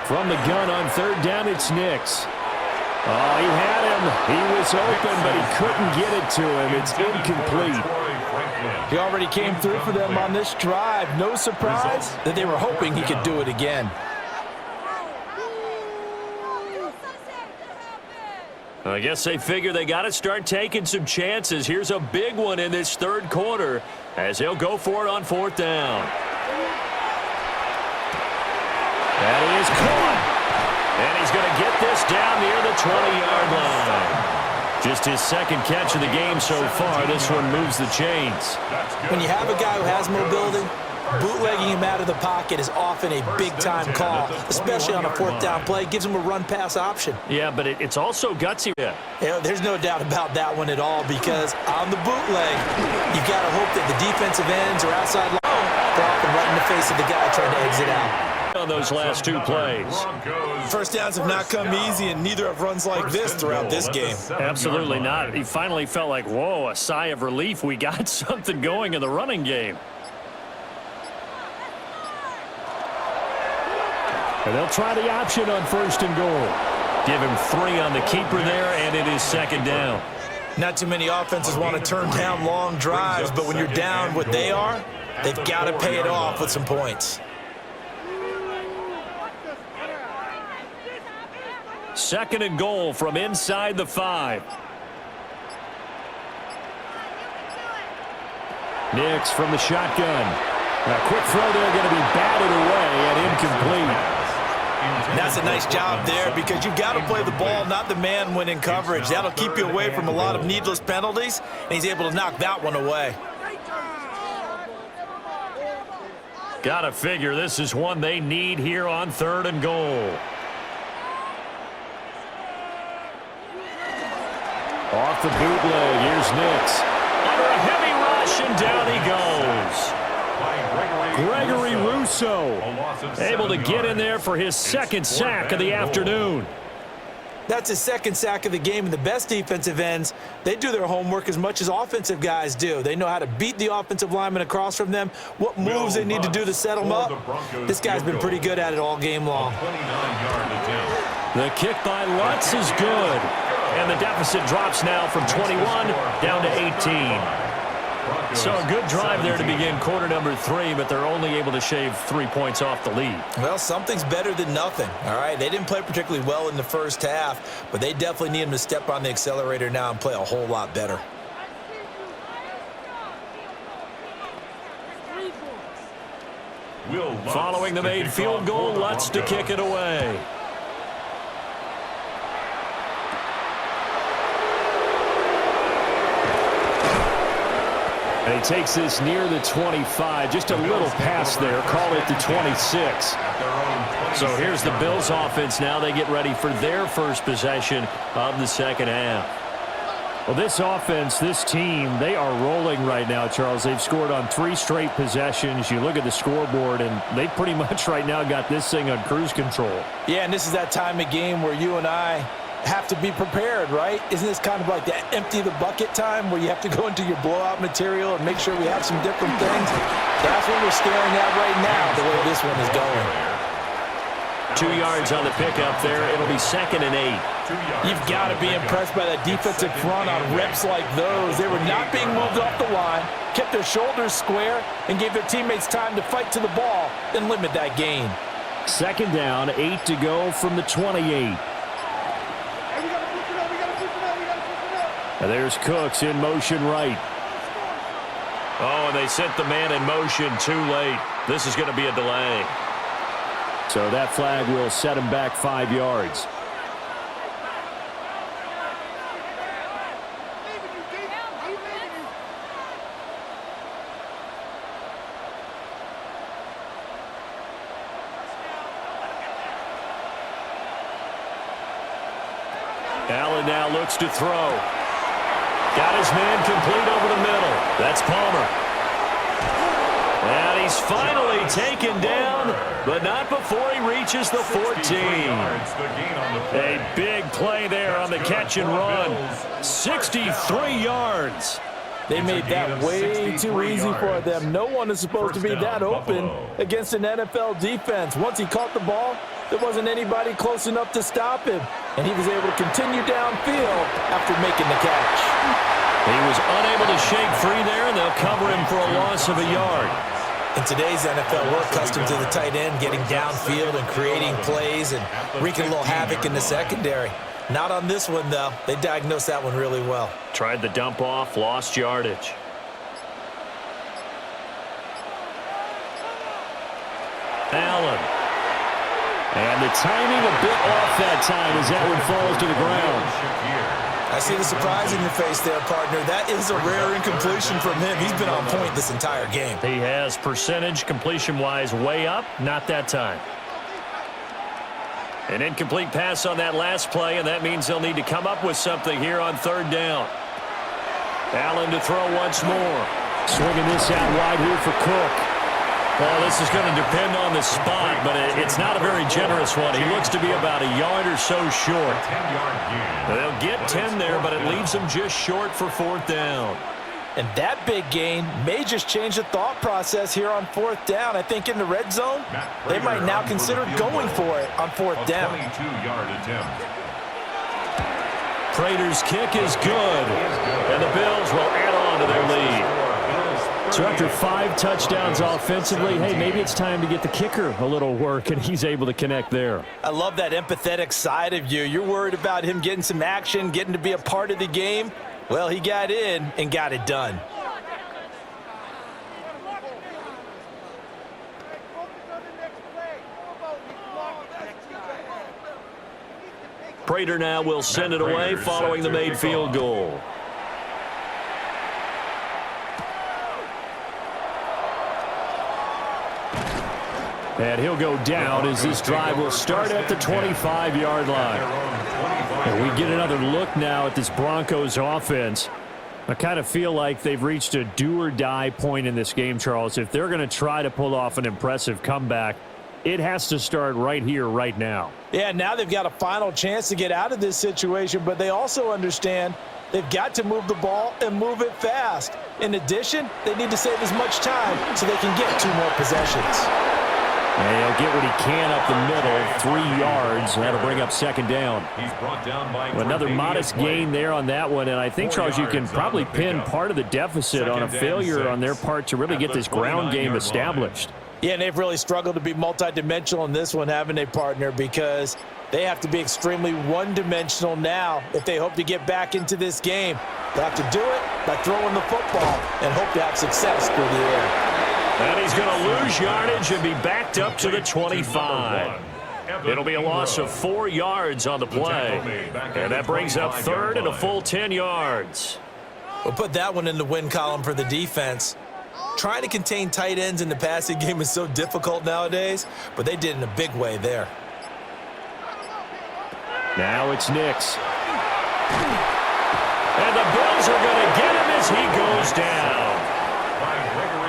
From the gun on 3rd down, it's Nix. Oh, he had him. He was open, but he couldn't get it to him. It's incomplete. He already came through for them on this drive. No surprise that they were hoping he could do it again. I guess they figure they got to start taking some chances. Here's a big one in this 3rd quarter as he'll go for it on 4th down. That is caught. And he's going to get this down near the 20-yard line. Just his 2nd catch of the game so far. This one moves the chains. When you have a guy who has mobility, bootlegging him out of the pocket is often a big-time call, especially on a 4th down play. Gives him a run-pass option. Yeah, but it's also gutsy. You know, there's no doubt about that one at all, because on the bootleg, you've got to hope that the defensive ends or outside line, they're often right in the face of the guy trying to exit out. On those last 2 plays. First downs have not come easy, and neither have runs like this throughout this game. Absolutely not. He finally felt like, whoa, a sigh of relief. We got something going in the running game. And they'll try the option on 1st and goal. Give him 3 on the keeper there, and it is 2nd down. Not too many offenses want to turn down long drives, but when you're down what they are, they've got to pay it off with some points. 2nd and goal from inside the 5. Nix from the shotgun. A quick throw there, going to be batted away and incomplete. That's a nice job there, because you've got to play the ball, not the man when in coverage. That'll keep you away from a lot of needless penalties, and he's able to knock that one away. Got to figure this is one they need here on 3rd and goal. Off the bootleg, here's Nix. Under a heavy rush, and down he goes. Gregory Rousseau able to get in there for his 2nd sack of the afternoon. That's his 2nd sack of the game, and the best defensive ends, they do their homework as much as offensive guys do. They know how to beat the offensive lineman across from them, what moves they need to do to set them up. This guy's been pretty good at it all game long. The kick by Lutz is good. And the deficit drops now from 21 down to 18. So a good drive there to begin quarter number 3, but they're only able to shave 3 points off the lead. Well, something's better than nothing, all right? They didn't play particularly well in the 1st half, but they definitely need them to step on the accelerator now and play a whole lot better. Following the made field goal, Lutz to kick it away. And he takes this near the 25. Just a little pass there. Call it the 26. So here's the Bills offense now. They get ready for their first possession of the 2nd half. Well, this offense, this team, they are rolling right now, Charles. They've scored on 3 straight possessions. You look at the scoreboard, and they pretty much right now got this thing on cruise control. Yeah, and this is that time of game where you and I have to be prepared, right? Isn't this kind of like that empty the bucket time where you have to go into your blowout material and make sure we have some different things? That's what we're staring at right now, the way this one is going. 2 yards on the pickup there. It'll be 2nd and 8. You've got to be impressed by that defensive front on reps like those. They were not being moved off the line, kept their shoulders square, and gave their teammates time to fight to the ball and limit that gain. 2nd down, 8 to go from the 28. And there's Cooks in motion right. Oh, and they sent the man in motion too late. This is going to be a delay. So that flag will set him back 5 yards. Allen now looks to throw. Got his man complete over the middle. That's Palmer. And he's finally taken down, but not before he reaches the 14. A big play there on the catch and run. 63 yards. They made that way too easy for them. No one is supposed to be that open against an NFL defense. Once he caught the ball, there wasn't anybody close enough to stop him, and he was able to continue downfield after making the catch. He was unable to shake free there, and they'll cover him for a loss of a yard. In today's NFL, we're accustomed to the tight end getting downfield and creating plays and wreaking a little havoc in the secondary. Not on this one, though. They diagnosed that one really well. Tried the dump off, lost yardage. Allen. And the timing a bit off that time as that one falls to the ground. I see the surprise in your face there, partner. That is a rare incompletion from him. He's been on point this entire game. He has percentage completion-wise way up, not that time. An incomplete pass on that last play, and that means they'll need to come up with something here on 3rd down. Allen to throw once more. Swinging this out wide here for Cook. Well, this is going to depend on the spot, but it's not a very generous one. He looks to be about a yard or so short. They'll get 10 there, but it leaves them just short for 4th down. And that big gain may just change the thought process here on 4th down. I think in the red zone, they might now consider going for it on 4th down. 22-yard attempt. Prater's kick is good, and the Bills will add on to their lead. So after 5 touchdowns offensively, hey, maybe it's time to get the kicker a little work, and he's able to connect there. I love that empathetic side of you. You're worried about him getting some action, getting to be a part of the game. Well, he got in and got it done. Prater now will send it away following the made field goal. And he'll go down as this drive will start at the 25-yard line. And we get another look now at this Broncos offense. I kind of feel like they've reached a do-or-die point in this game, Charles. If they're going to try to pull off an impressive comeback, it has to start right here, right now. Yeah, now they've got a final chance to get out of this situation, but they also understand they've got to move the ball and move it fast. In addition, they need to save as much time so they can get 2 more possessions. And he'll get what he can up the middle, 3 yards. That'll bring up 2nd down. He's brought down by another modest gain there on that one, and I think, Charles, you can probably pin part of the deficit on a failure on their part to really get this ground game established. Yeah, and they've really struggled to be multidimensional in this one, haven't they, partner? Because they have to be extremely one-dimensional now if they hope to get back into this game. They'll have to do it by throwing the football and hope to have success through the air. And he's going to lose yardage and be backed up to the 25. It'll be a loss of 4 yards on the play. And that brings up 3rd and a full 10 yards. We'll put that one in the win column for the defense. Trying to contain tight ends in the passing game is so difficult nowadays, but they did in a big way there. Now it's Nix. And the Bills are going to get him as he goes down.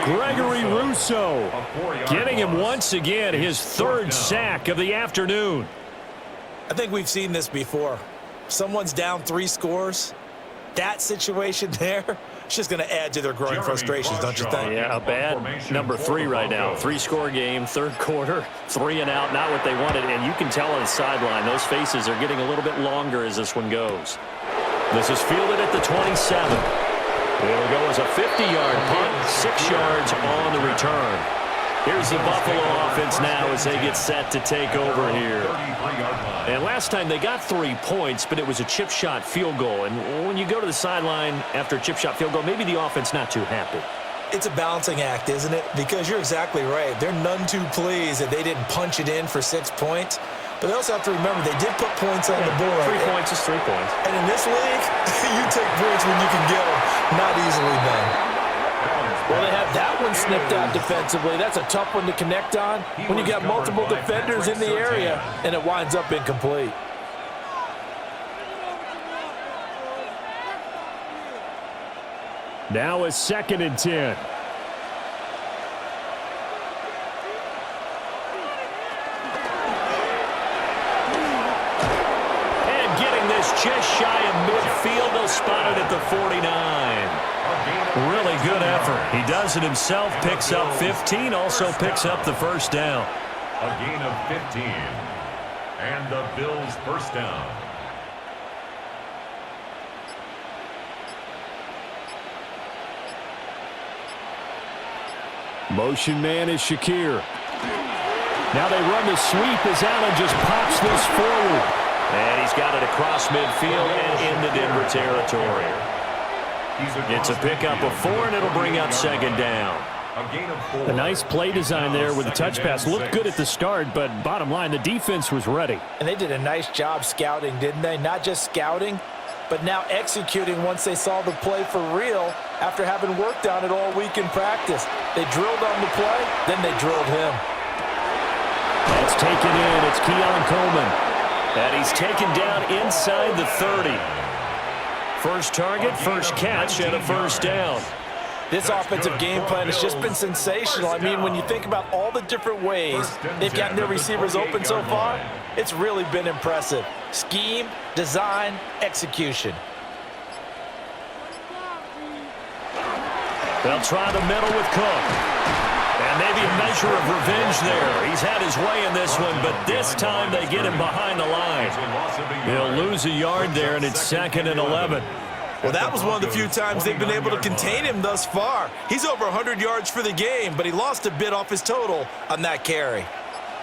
Gregory Rousseau getting him once again his 3rd sack of the afternoon. I think we've seen this before. Someone's down 3 scores. That situation there, it's just going to add to their growing frustrations, don't you think? Yeah, a bad number 3 right now. 3-score game, 3rd quarter, 3 and out, not what they wanted. And you can tell on the sideline, those faces are getting a little bit longer as this one goes. This is fielded at the 27. It'll go as a 50-yard punt, 6 yards on the return. Here's the Buffalo offense now as they get set to take over here. And last time they got 3 points, but it was a chip shot field goal. And when you go to the sideline after a chip shot field goal, maybe the offense not too happy. It's a balancing act, isn't it? Because you're exactly right. They're none too pleased that they didn't punch it in for 6 points. But they also have to remember they did put points on the board. 3 points is 3 points. And in this league, you take points when you can get them. Not easily done. Well, they have that one snipped out defensively. That's a tough one to connect on when you got multiple defenders in the area, and it winds up incomplete. Now a 2nd and 10. And getting this just shy of midfield, they'll spot it at the 49. Really good effort. He does it himself, picks up 15, also picks up the first down. A gain of 15. And the Bills' first down. Motion man is Shakir. Now they run the sweep as Allen just pops this forward. And he's got it across midfield and into Denver territory. It's a pickup of 4, and it'll bring up 2nd down. A nice play design there with the touch pass. Looked good at the start, but bottom line, the defense was ready. And they did a nice job scouting, didn't they? Not just scouting, but now executing once they saw the play for real after having worked on it all week in practice. They drilled on the play, then they drilled him. That's taken in. It's Keon Coleman. And he's taken down inside the 30. First target, first catch, and a first down. This offensive game plan has just been sensational. I mean, when you think about all the different ways they've gotten their receivers open so far, it's really been impressive. Scheme, design, execution. They'll try the middle with Cook. And maybe a measure of revenge there. He's had his way in this one, but this time they get him behind the line. They'll lose a yard there, and it's 2nd and 11. Well, that was one of the few times they've been able to contain him thus far. He's over 100 yards for the game, but he lost a bit off his total on that carry.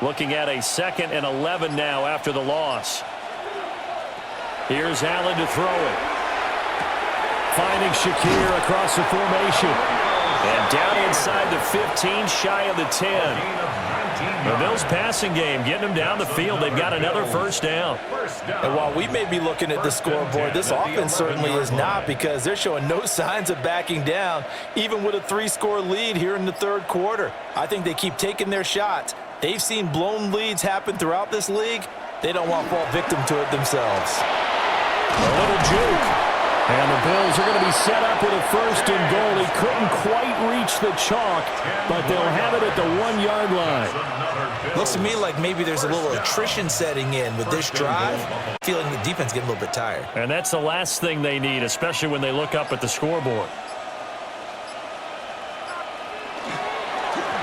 Looking at a 2nd and 11 now after the loss. Here's Allen to throw it. Finding Shakir across the formation. And down inside the 15, shy of the 10. The Bills' passing game, getting them down the field. They've got another first down. And while we may be looking at the scoreboard, this offense certainly is not, because they're showing no signs of backing down, even with a 3-score lead here in the 3rd quarter. I think they keep taking their shots. They've seen blown leads happen throughout this league. They don't want to fall victim to it themselves. A little juke. And the Bills are going to be set up with a 1st and goal. He couldn't quite reach the chalk, but they'll have it at the 1-yard line. Looks to me like maybe there's a little attrition setting in with this drive. Feeling the defense getting a little bit tired. And that's the last thing they need, especially when they look up at the scoreboard.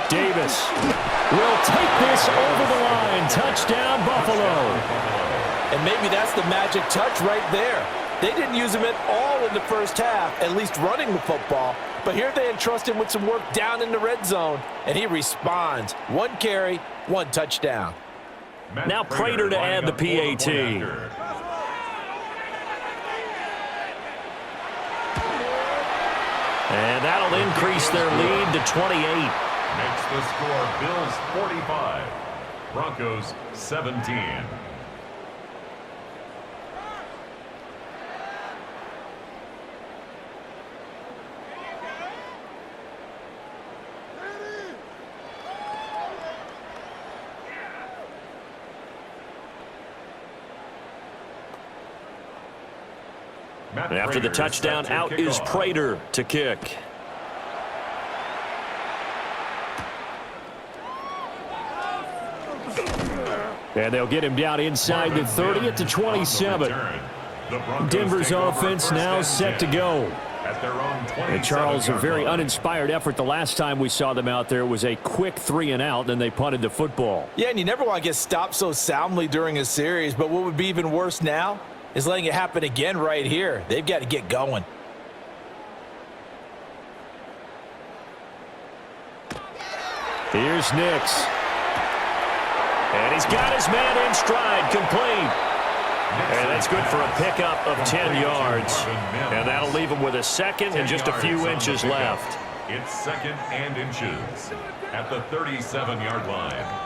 Davis will take this over the line. Touchdown, Buffalo. And maybe that's the magic touch right there. They didn't use him at all in the first half, at least running the football. But here they entrust him with some work down in the red zone, and he responds. 1 carry, 1 touchdown. Now Prater to add the PAT. And that'll increase their lead to 28. Makes the score Bills 45, Broncos 17. And after the touchdown, out is Prater to kick. And they'll get him down inside the 30 at the 27. Denver's offense now set to go. And Charles, a very uninspired effort. The last time we saw them out there was a quick 3-and-out, and they punted the football. Yeah, and you never want to get stopped so soundly during a series, but what would be even worse now is letting it happen again right here. They've got to get going. Here's Nix. And he's got his man in stride, complete. And that's good for a pickup of 10 yards. And that'll leave him with a 2nd and just a few inches left. It's 2nd and inches at the 37-yard line.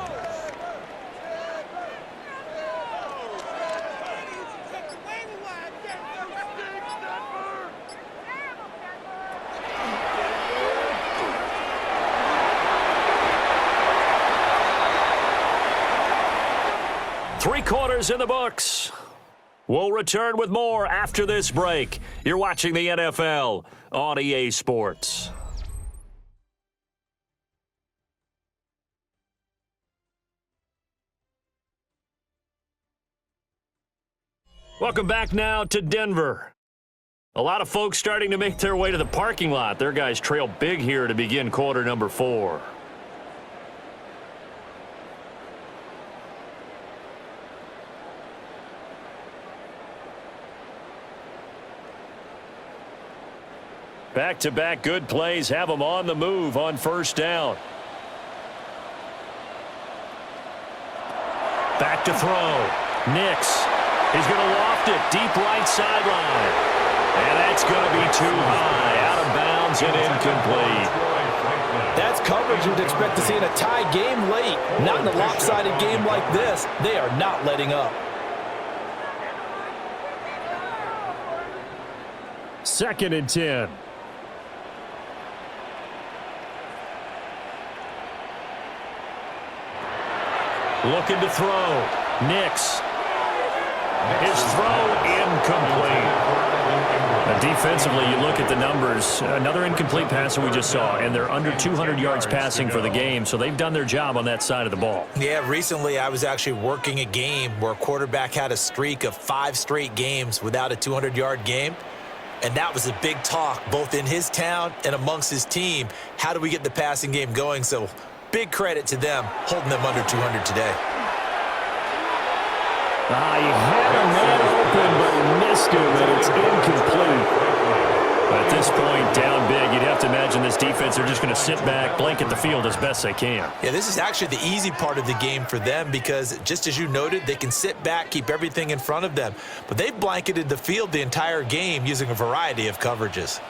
Three quarters in the books. We'll return with more after this break. You're watching the NFL on EA Sports. Welcome back now to Denver. A lot of folks starting to make their way to the parking lot. Their guys trail big here to begin quarter number 4. Back-to-back good plays have them on the move on first down. Back to throw. Nix. He's going to loft it deep right sideline. And that's going to be too high. Out of bounds and incomplete. That's coverage you'd expect to see in a tie game late. Not in a lopsided game like this. They are not letting up. 2nd and 10. Looking to throw. Nix. His throw incomplete. Defensively, you look at the numbers. Another incomplete passer we just saw, and they're under 200 yards passing for the game, so they've done their job on that side of the ball. Yeah, recently I was actually working a game where a quarterback had a streak of 5 straight games without a 200-yard game. And that was a big talk, both in his town and amongst his team. How do we get the passing game going? So big credit to them, holding them under 200 today. He had a man open, but he missed him, and it's incomplete. At this point, down big, you'd have to imagine this defense are just going to sit back, blanket the field as best they can. Yeah, this is actually the easy part of the game for them because, just as you noted, they can sit back, keep everything in front of them. But they've blanketed the field the entire game using a variety of coverages.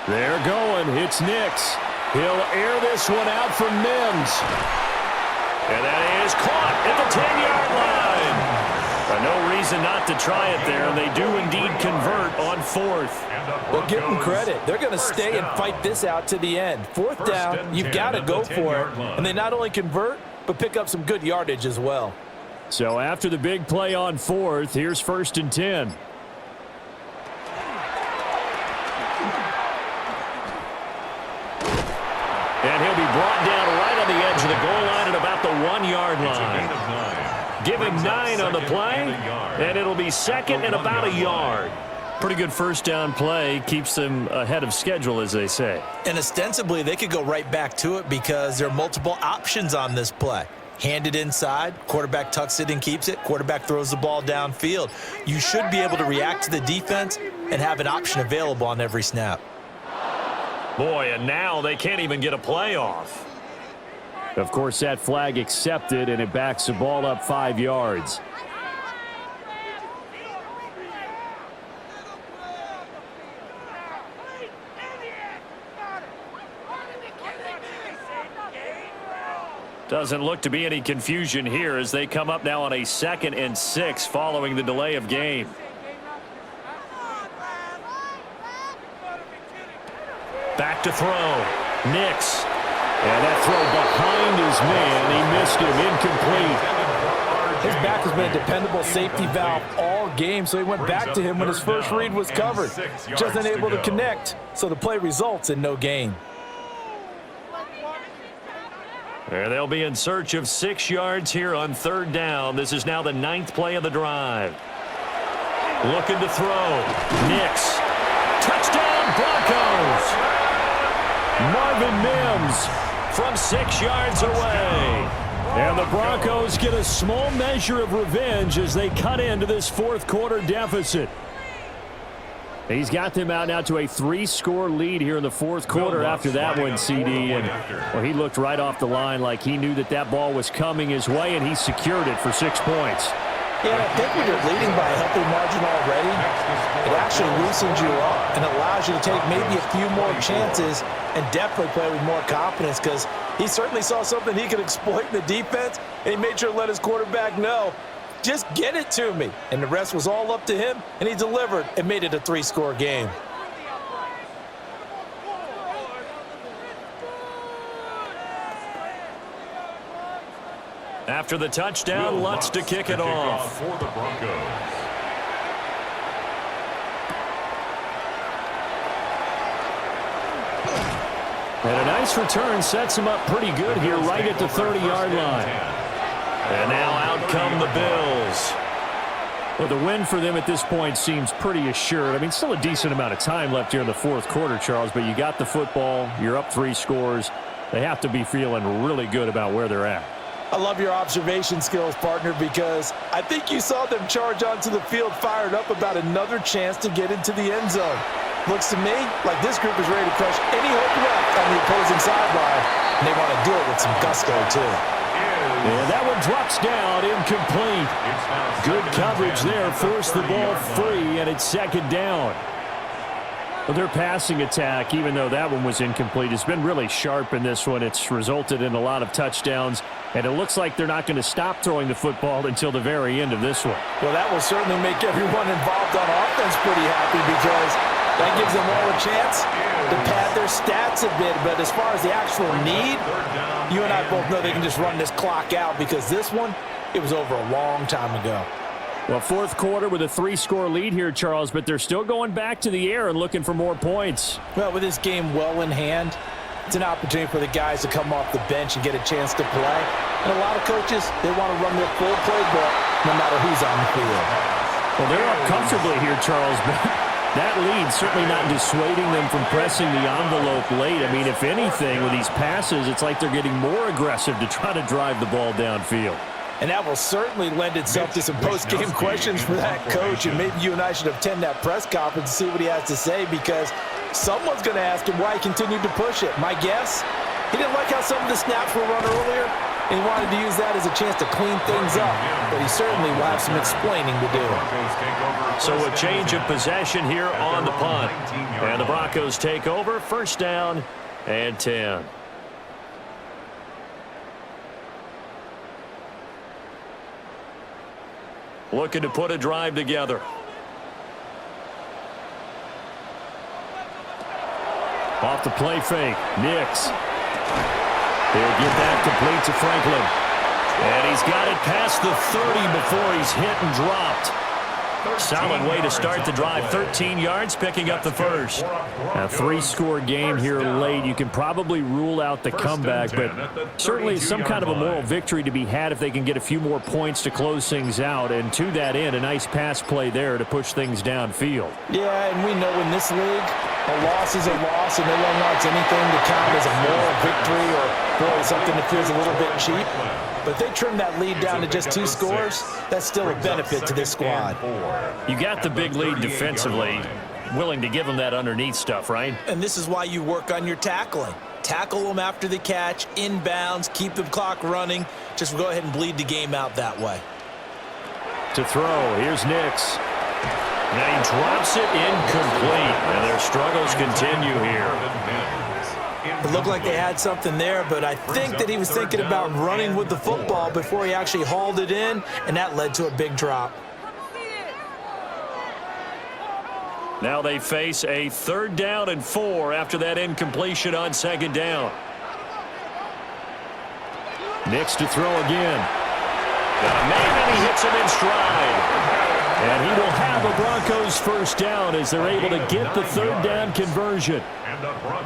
They're going. It's Nix. He'll air this one out from Mims. And that is caught at the 10-yard line. No reason not to try it there, and they do indeed convert on 4th. Well, give them credit. They're going to stay and fight this out to the end. 4th down, you've got to go for it. And they not only convert, but pick up some good yardage as well. So after the big play on 4th, here's 1st and 10. And he'll be brought down right on the edge of the goal line at about the 1-yard line. Give him 9 on the play, and it'll be 2nd and about a yard. Pretty good first down play. Keeps them ahead of schedule, as they say. And ostensibly, they could go right back to it because there are multiple options on this play. Hand it inside, quarterback tucks it and keeps it, quarterback throws the ball downfield. You should be able to react to the defense and have an option available on every snap. Boy, and now they can't even get a play off. Of course, that flag accepted, and it backs the ball up 5 yards. Doesn't look to be any confusion here as they come up now on a 2nd and 6 following the delay of game. Back to throw. Nix. And that throw behind his man. He missed him. Incomplete. His back has been a dependable safety valve all game, so he went back to him when his first read was covered. Just unable to connect, so the play results in no gain. And they'll be in search of 6 yards here on 3rd down. This is now the 9th play of the drive. Looking to throw. Nix. Touchdown, Broncos. Marvin Mims from 6 yards away. And the Broncos get a small measure of revenge as they cut into this 4th quarter deficit. He's got them out now to a 3-score lead here in the 4th quarter after that one, CD. And well, he looked right off the line like he knew that that ball was coming his way, and he secured it for 6 points. Yeah, I think when you're leading by a healthy margin already, it actually loosens you up and allows you to take maybe a few more chances and definitely play with more confidence, because he certainly saw something he could exploit in the defense, and he made sure to let his quarterback know, just get it to me. And the rest was all up to him, and he delivered and made it a 3-score game. After the touchdown, Lutz to kick it off. For the Broncos. And a nice return sets him up pretty good here right at the 30-yard line. And now out come the Bills. Well, the win for them at this point seems pretty assured. I mean, still a decent amount of time left here in the fourth quarter, Charles, but you got the football, you're up 3 scores. They have to be feeling really good about where they're at. I love your observation skills, partner, because I think you saw them charge onto the field fired up about another chance to get into the end zone. Looks to me like this group is ready to crush any hope left on the opposing sideline, and they want to do it with some gusto, too. And that one drops down, incomplete. Good coverage there, forced the ball free, and it's second down. Well, their passing attack, even though that one was incomplete, has been really sharp in this one. It's resulted in a lot of touchdowns, and it looks like they're not going to stop throwing the football until the very end of this one. Well, that will certainly make everyone involved on offense pretty happy, because that gives them all a chance to pad their stats a bit. But as far as the actual need, you and I both know they can just run this clock out, because this one, it was over a long time ago. Well, fourth quarter with a 3-score lead here, Charles, but they're still going back to the air and looking for more points. Well, with this game well in hand, it's an opportunity for the guys to come off the bench and get a chance to play. And a lot of coaches, they want to run their full playbook no matter who's on the field. Well, they're up comfortably here, Charles, but that lead certainly not dissuading them from pressing the envelope late. I mean, if anything, with these passes, it's like they're getting more aggressive to try to drive the ball downfield. And that will certainly lend itself to some post-game questions for that coach. And maybe you and I should attend that press conference and see what he has to say, because someone's going to ask him why he continued to push it. My guess, he didn't like how some of the snaps were run earlier, and he wanted to use that as a chance to clean things up. But he certainly will have some explaining to do. So a change of possession here on the punt. And the Broncos take over, first down and 10. Looking to put a drive together. Off the play fake. Nix. He'll get that complete to Franklin. And he's got it past the 30 before he's hit and dropped. Solid way to start the drive. 13 yards, picking up the first. A 3-score game here late. You can probably rule out the comeback, but certainly some kind of a moral victory to be had if they can get a few more points to close things out. And to that end, a nice pass play there to push things downfield. Yeah, and we know in this league, a loss is a loss, and no one wants anything to count as a moral victory or, boy, something that feels a little bit cheap. But they trim that lead down to just 2 scores. That's still a benefit to this squad. You got the big lead defensively. Willing to give them that underneath stuff, right? And this is why you work on your tackling. Tackle them after the catch, inbounds, keep the clock running. Just go ahead and bleed the game out that way. To throw, here's Nix. Now he drops it incomplete. And their struggles continue here. It looked like they had something there, but I think that he was thinking about running with the football before he actually hauled it in, and that led to a big drop. Now they face a 3rd down and 4 after that incompletion on 2nd down. Nix to throw again. Got a man, and he hits him in stride. And he will have a Broncos first down as they're able to get the 3rd down conversion.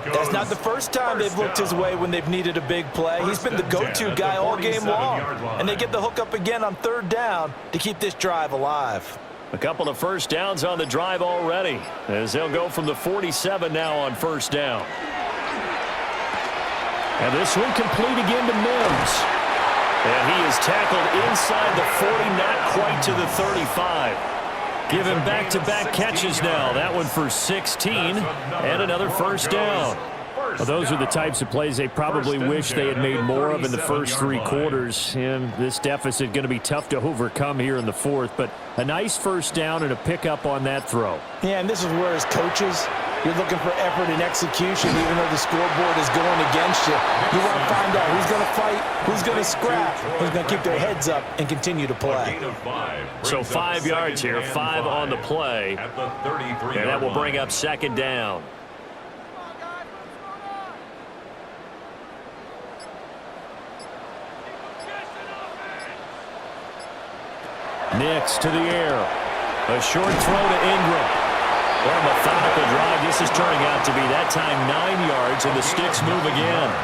That's not the first time they've looked his way when they've needed a big play. He's been the go-to guy all game long. And they get the hook up again on 3rd down to keep this drive alive. A couple of first downs on the drive already, as they'll go from the 47 now on 1st down. And this one complete again to Mims. And he is tackled inside the 40, not quite to the 35. Give him back-to-back catches now. That one for 16 and another first down. First Well, those are the down. types of plays they probably wish they had made more of in the first 3 quarters. And this deficit going to be tough to overcome here in the fourth. But a nice first down and a pickup on that throw. Yeah, and this is where as coaches, you're looking for effort and execution even though the scoreboard is going against you. You want to find out who's going to fight, who's going to scrap, who's going to keep their heads up and continue to play. So 5 yards here, 5 on the play. At the 33-yard And that will bring line. up second down. Nix to the air. A short throw to Ingram. What a methodical drive. This is turning out to be that time 9 yards, and the sticks move again.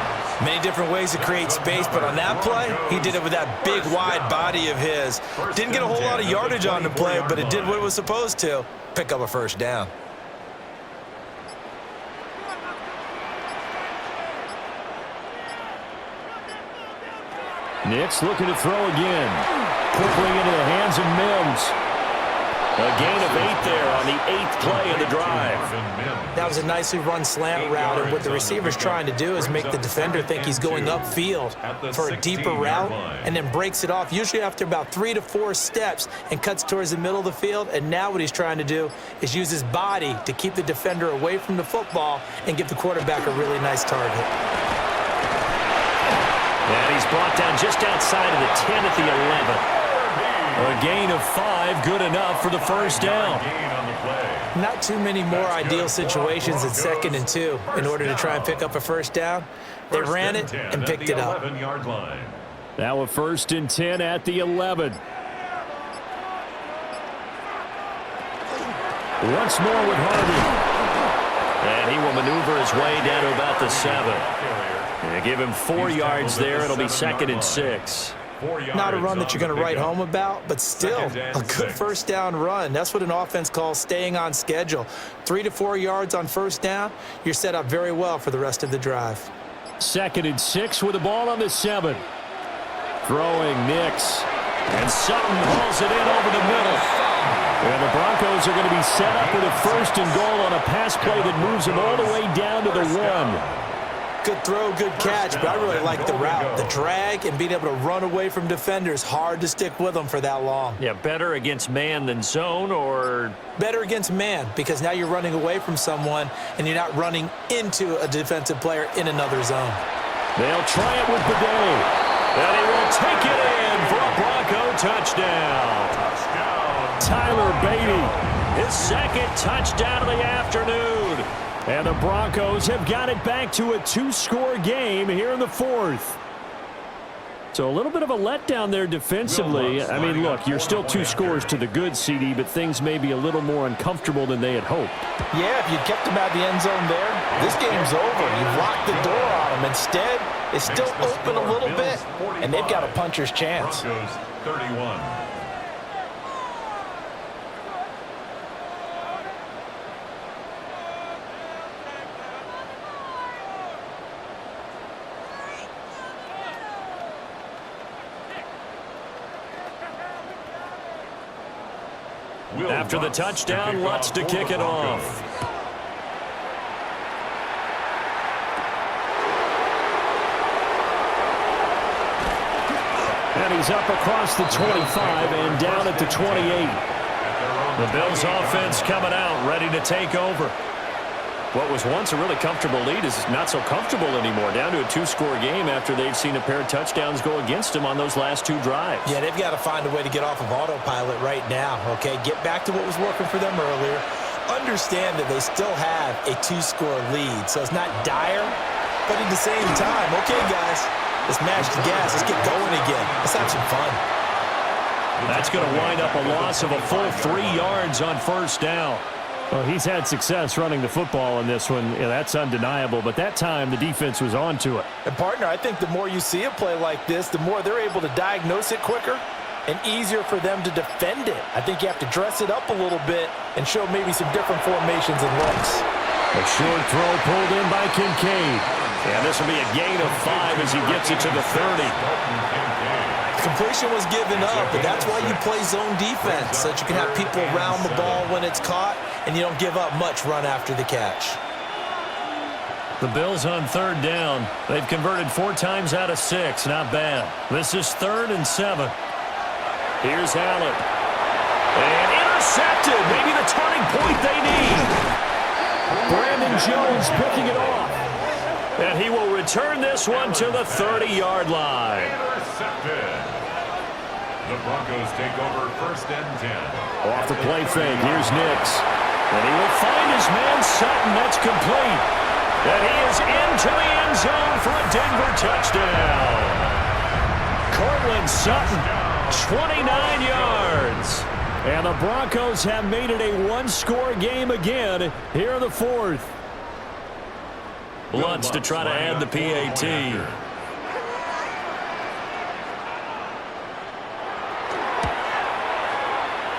Many different ways to create space, but on that play, he did it with that big, wide body of his. Didn't get a whole lot of yardage on the play, but it did what it was supposed to. Pick up a first down. Nix looking to throw again. Quickly into the hands of Mims. A gain of 8 there on the 8th play of the drive. That was a nicely run slant route, and what the receiver's trying to do is make the defender think he's going upfield for a deeper route and then breaks it off, usually after about 3 to 4 steps, and cuts towards the middle of the field. And now what he's trying to do is use his body to keep the defender away from the football and give the quarterback a really nice target. And he's brought down just outside of the 10 at the 11. A gain of 5, good enough for the first down. Not too many more ideal situations at 2nd and 2 in order to try and pick up a first down. They ran it and picked it up. Now a 1st and 10 at the 11. Once more with Hardman. And he will maneuver his way down to about the 7. And give him 4 yards there. It'll be 2nd and 6. Not a run that you're going to write home about, but still a good first down run. That's what an offense calls staying on schedule. 3 to 4 yards on first down, you're set up very well for the rest of the drive. 2nd and 6 with the ball on the 7. Throwing Nix. And Sutton hauls it in over the middle. And the Broncos are going to be set up with a 1st and goal on a pass play that moves them all the way down to the 1. Good throw, good catch, but I really like the route. The drag and being able to run away from defenders, hard to stick with them for that long. Yeah, better against man than zone, or? Better against man, because now you're running away from someone and you're not running into a defensive player in another zone. They'll try it with Bidet. And he will take it in for a Bronco touchdown. Tyler Beatty, his 2nd touchdown of the afternoon. And the Broncos have got it back to a 2-score game here in the 4th. So a little bit of a letdown there defensively. I mean, look, you're still 2 scores to the good, CD, but things may be a little more uncomfortable than they had hoped. Yeah, if you kept them out of the end zone there, this game's over. You've locked the door on them. Instead, it's still open a little bit, and they've got a puncher's chance. Broncos 31. After the touchdown, Lutz to kick it off. And he's up across the 25 and down at the 28. The Bills offense coming out, ready to take over. What was once a really comfortable lead is not so comfortable anymore. Down to a 2-score game after they've seen a pair of touchdowns go against them on those last 2 drives. Yeah, they've got to find a way to get off of autopilot right now, okay? Get back to what was working for them earlier. Understand that they still have a 2-score lead, so it's not dire, but at the same time, okay, guys, let's mash the gas. Let's get going again. Let's have some fun. That's going to wind up a loss of a full 3 yards on first down. Well, he's had success running the football in this one. Yeah, that's undeniable. But that time, the defense was on to it. And, partner, I think the more you see a play like this, the more they're able to diagnose it quicker and easier for them to defend it. I think you have to dress it up a little bit and show maybe some different formations and looks. A short throw pulled in by Kincaid. And this will be a gain of 5 as he gets it to the 30. Completion was given up, but that's why you play zone defense, so that you can have people around the ball when it's caught, and you don't give up much run after the catch. The Bills on third down. They've converted 4 times out of 6. Not bad. This is 3rd and 7. Here's Allen. And intercepted. Maybe the turning point they need. Brandon Jones picking it off. And he will return this one to the 30-yard line. Intercepted. The Broncos take over 1st and 10. Off the play fake. Here's Nix. And he will find his man Sutton. That's complete. And he is into the end zone for a Denver touchdown. Cortland Sutton, 29 yards. And the Broncos have made it a one-score game again here in the 4th. Lutz to try to add the PAT.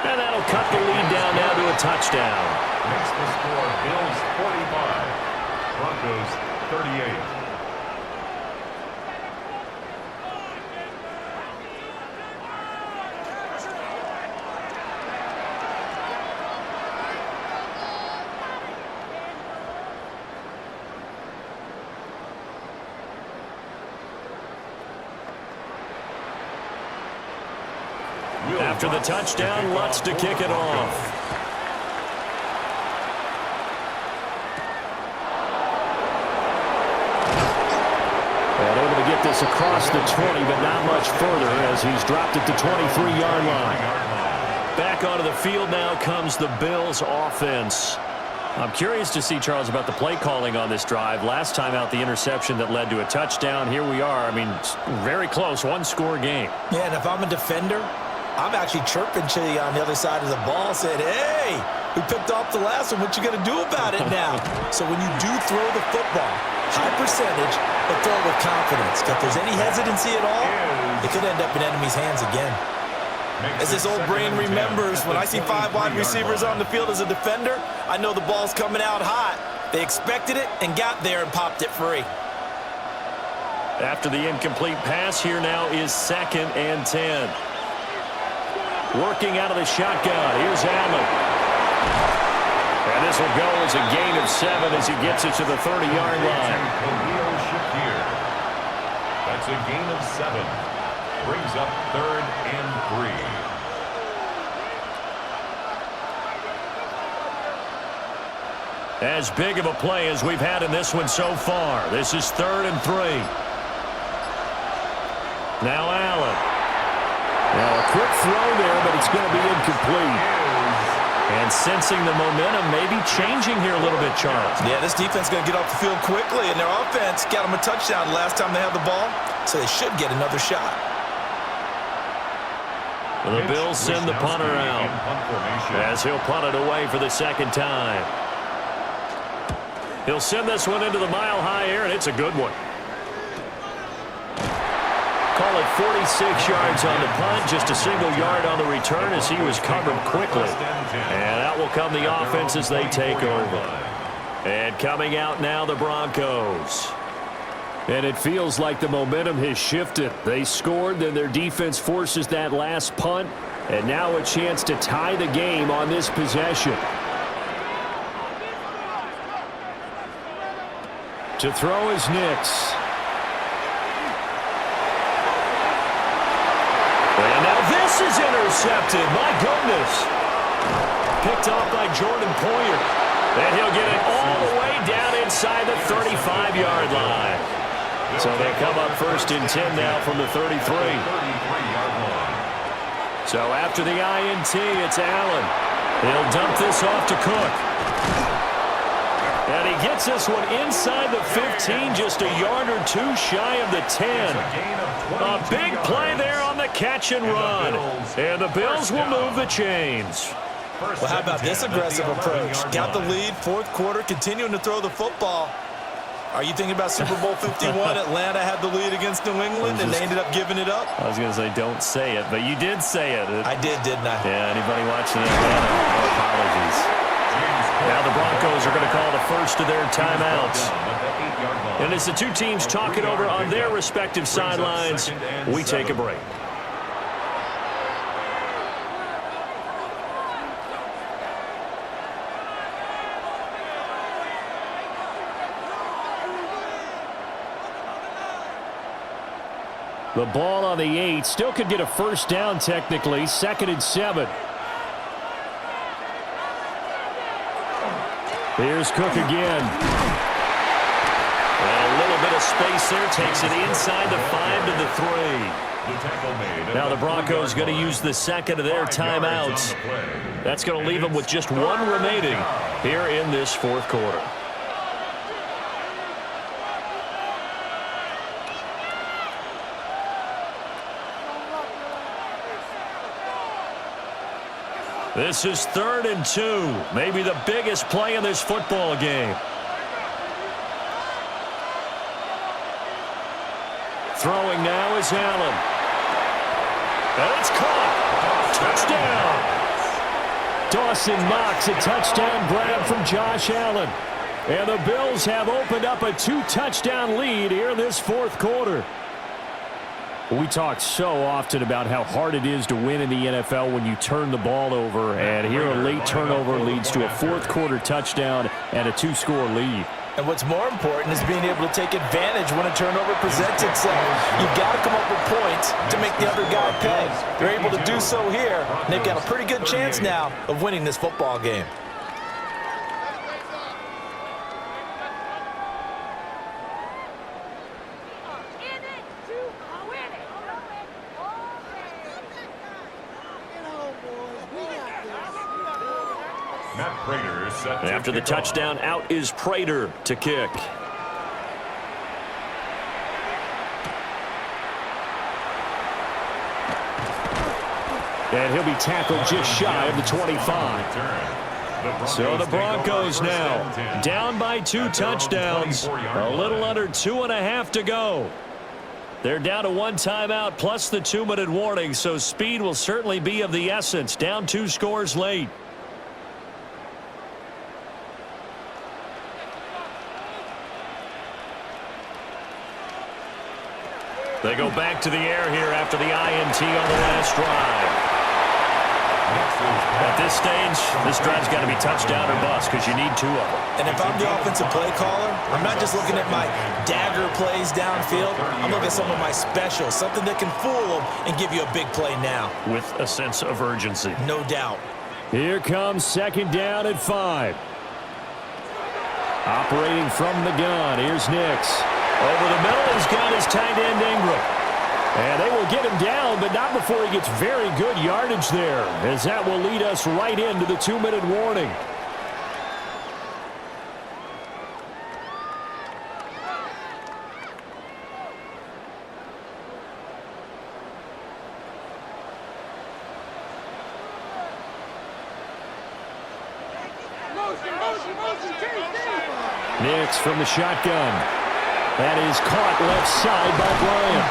And that'll cut the lead down now to a touchdown. Makes the score Bills 45. Broncos 38. After the touchdown, Lutz to kick it off. And able to get this across the 20, but not much further as he's dropped it to 23-yard line. Back onto the field now comes the Bills offense. I'm curious to see, Charles, about the play calling on this drive. Last time out, the interception that led to a touchdown. Here we are. I mean, very close, one-score game. Yeah, and if I'm a defender, I'm actually chirping to you on the other side of the ball, saying, hey, we picked off the last one. What you going to do about it now? So when you do throw the football, high percentage, but throw it with confidence. If there's any hesitancy at all, it could end up in enemy's hands again. As this old brain remembers, when I see 5 wide receivers on the field as a defender, I know the ball's coming out hot. They expected it and got there and popped it free. After the incomplete pass, here now is 2nd and 10. Working out of the shotgun. Here's Allen. And this will go as a gain of 7 as he gets it to the 30-yard line. That's a gain of 7. Brings up 3rd and 3. As big of a play as we've had in this one so far. This is 3rd and 3. Now Allen. Now a quick throw there, but it's going to be incomplete. And sensing the momentum maybe changing here a little bit, Charles. Yeah, this defense is going to get off the field quickly, and their offense got them a touchdown last time they had the ball, so they should get another shot. The Bills send the punter out as he'll punt it away for the 2nd time. He'll send this one into the mile-high air, and it's a good one. Call it 46 yards on the punt, just a single yard on the return as he was covered quickly. And out will come the offense as they take over. And coming out now, the Broncos. And it feels like the momentum has shifted. They scored, then their defense forces that last punt, and now a chance to tie the game on this possession. To throw is Nix. And now this is intercepted. My goodness. Picked off by Jordan Poyer. And he'll get it all the way down inside the 35-yard line. So they come up 1st and 10 now from the 33. So after the INT, it's Allen. He'll dump this off to Cook. And he gets this one inside the 15, just a yard or 2 shy of the 10. A big play there on the catch and run. And the Bills will move the chains. Well, how about this aggressive approach? Got the lead, 4th quarter, continuing to throw the football. Are you thinking about Super Bowl 51? Atlanta had the lead against New England, and they ended up giving it up? I was going to say, don't say it, but you did say it. I did, didn't I? Yeah, anybody watching Atlanta, no apologies. Now the Broncos are going to call the first of their timeouts. And as the two teams talk it over on their respective sidelines, we take a break. The ball on the 8. Still could get a first down technically. 2nd and 7. Here's Cook again. And a little bit of space there. Takes it inside the 5 to the 3. Now the Broncos going to use the second of their timeouts. That's going to leave them with just 1 remaining here in this 4th quarter. This is 3rd and 2. Maybe the biggest play in this football game. Throwing now is Allen. And it's caught. Touchdown. Dawson Knox, a touchdown grab from Josh Allen. And the Bills have opened up a 2-touchdown lead here in this 4th quarter. We talk so often about how hard it is to win in the NFL when you turn the ball over. And here a late turnover leads to a 4th quarter touchdown and a 2-score lead. And what's more important is being able to take advantage when a turnover presents itself. You've got to come up with points to make the other guy pay. They're able to do so here, and they've got a pretty good chance now of winning this football game. After the touchdown, out is Prater to kick. And he'll be tackled just shy of the 25. So the Broncos now down by 2 touchdowns. A little under 2.5 to go. They're down to 1 timeout plus the 2-minute warning, so speed will certainly be of the essence. Down 2 scores late. They go back to the air here after the INT on the last drive. At this stage, this drive's got to be touchdown or bust because you need 2 of them. And if I'm the offensive play caller, I'm not just looking at my dagger plays downfield. I'm looking at some of my specials, something that can fool them and give you a big play now. With a sense of urgency. No doubt. Here comes 2nd down at 5. Operating from the gun, here's Nix. Over the middle, he's got his tight end Ingram. And they will get him down, but not before he gets very good yardage there, as that will lead us right into the 2-minute warning. Nix from the shotgun. That is caught left side by Bryant.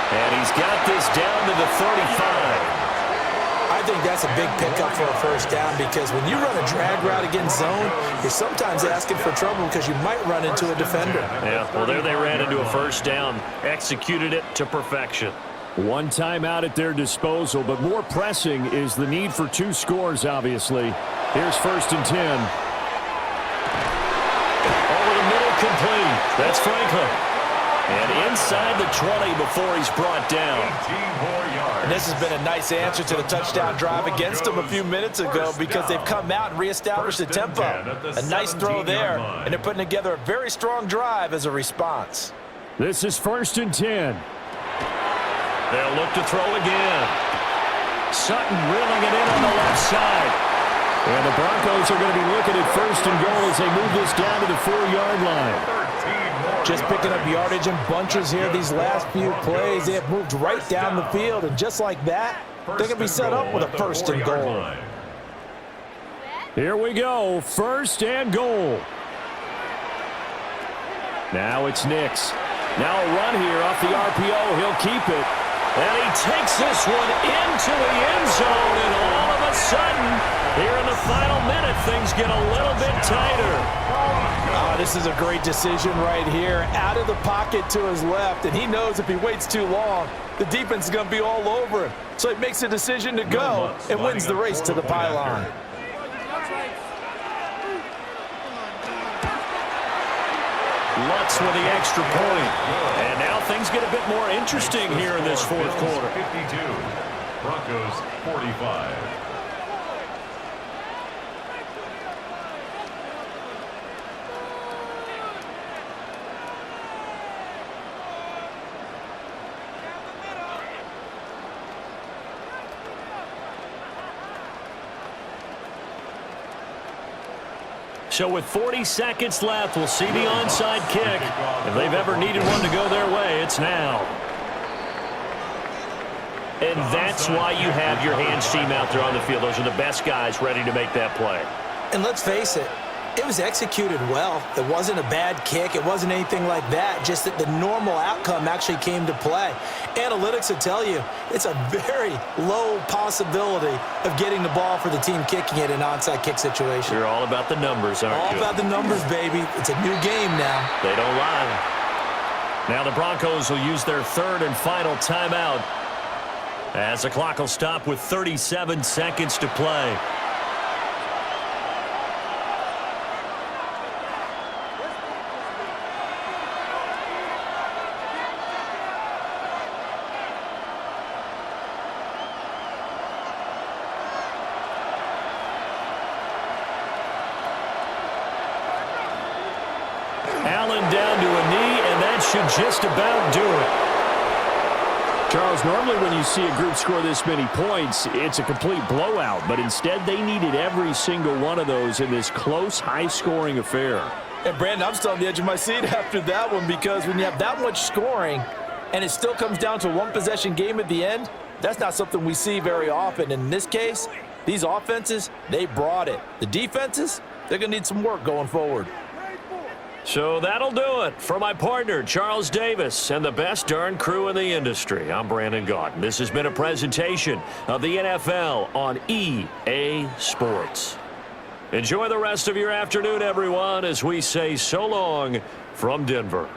And he's got this down to the 35. I think that's a big pickup for a first down because when you run a drag route against zone, you're sometimes asking for trouble because you might run into a defender. Yeah, well, there they ran into a first down. Executed it to perfection. 1 timeout at their disposal, but more pressing is the need for 2 scores, obviously. Here's 1st and 10. Complete. That's Franklin. And inside the 20 before he's brought down. And this has been a nice answer to the touchdown drive against them a few minutes ago because they've come out and reestablished the tempo. A nice throw there, and they're putting together a very strong drive as a response. This is 1st and 10. They'll look to throw again. Sutton reeling it in on the left side. And the Broncos are going to be looking at 1st and goal as they move this down to the 4-yard line. Just picking up yardage in bunches here these last few plays. They have moved right down the field, and just like that, they're going to be set up with a 1st and goal. Here we go, 1st and goal. Now it's Nix. Now a run here off the RPO. He'll keep it. And he takes this one into the end zone, and all of a sudden, here in the final minute, things get a little bit tighter. This is a great decision right here. Out of the pocket to his left, and he knows if he waits too long, the defense is going to be all over him. So he makes a decision to go and wins the race to the pylon. Lutz with the extra point. And now things get a bit more interesting here in this fourth quarter. 52, Broncos 45. So with 40 seconds left, we'll see the onside kick. If they've ever needed one to go their way, it's now. And that's why you have your hands team out there on the field. Those are the best guys ready to make that play. And let's face it, it was executed well. It wasn't a bad kick. It wasn't anything like that. Just that the normal outcome actually came to play. Analytics will tell you it's a very low possibility of getting the ball for the team kicking it in an onside kick situation. You're all about the numbers, aren't you? All about the numbers, baby. It's a new game now. They don't lie. Now the Broncos will use their third and final timeout as the clock will stop with 37 seconds to play. Allen down to a knee, and that should just about do it. Charles, normally when you see a group score this many points, it's a complete blowout. But instead, they needed every single one of those in this close, high-scoring affair. And, Brandon, I'm still on the edge of my seat after that one because when you have that much scoring and it still comes down to a one-possession game at the end, that's not something we see very often. In this case, these offenses, they brought it. The defenses, they're going to need some work going forward. So that'll do it for my partner, Charles Davis, and the best darn crew in the industry. I'm Brandon Gaudin. This has been a presentation of the NFL on EA Sports. Enjoy the rest of your afternoon, everyone, as we say so long from Denver.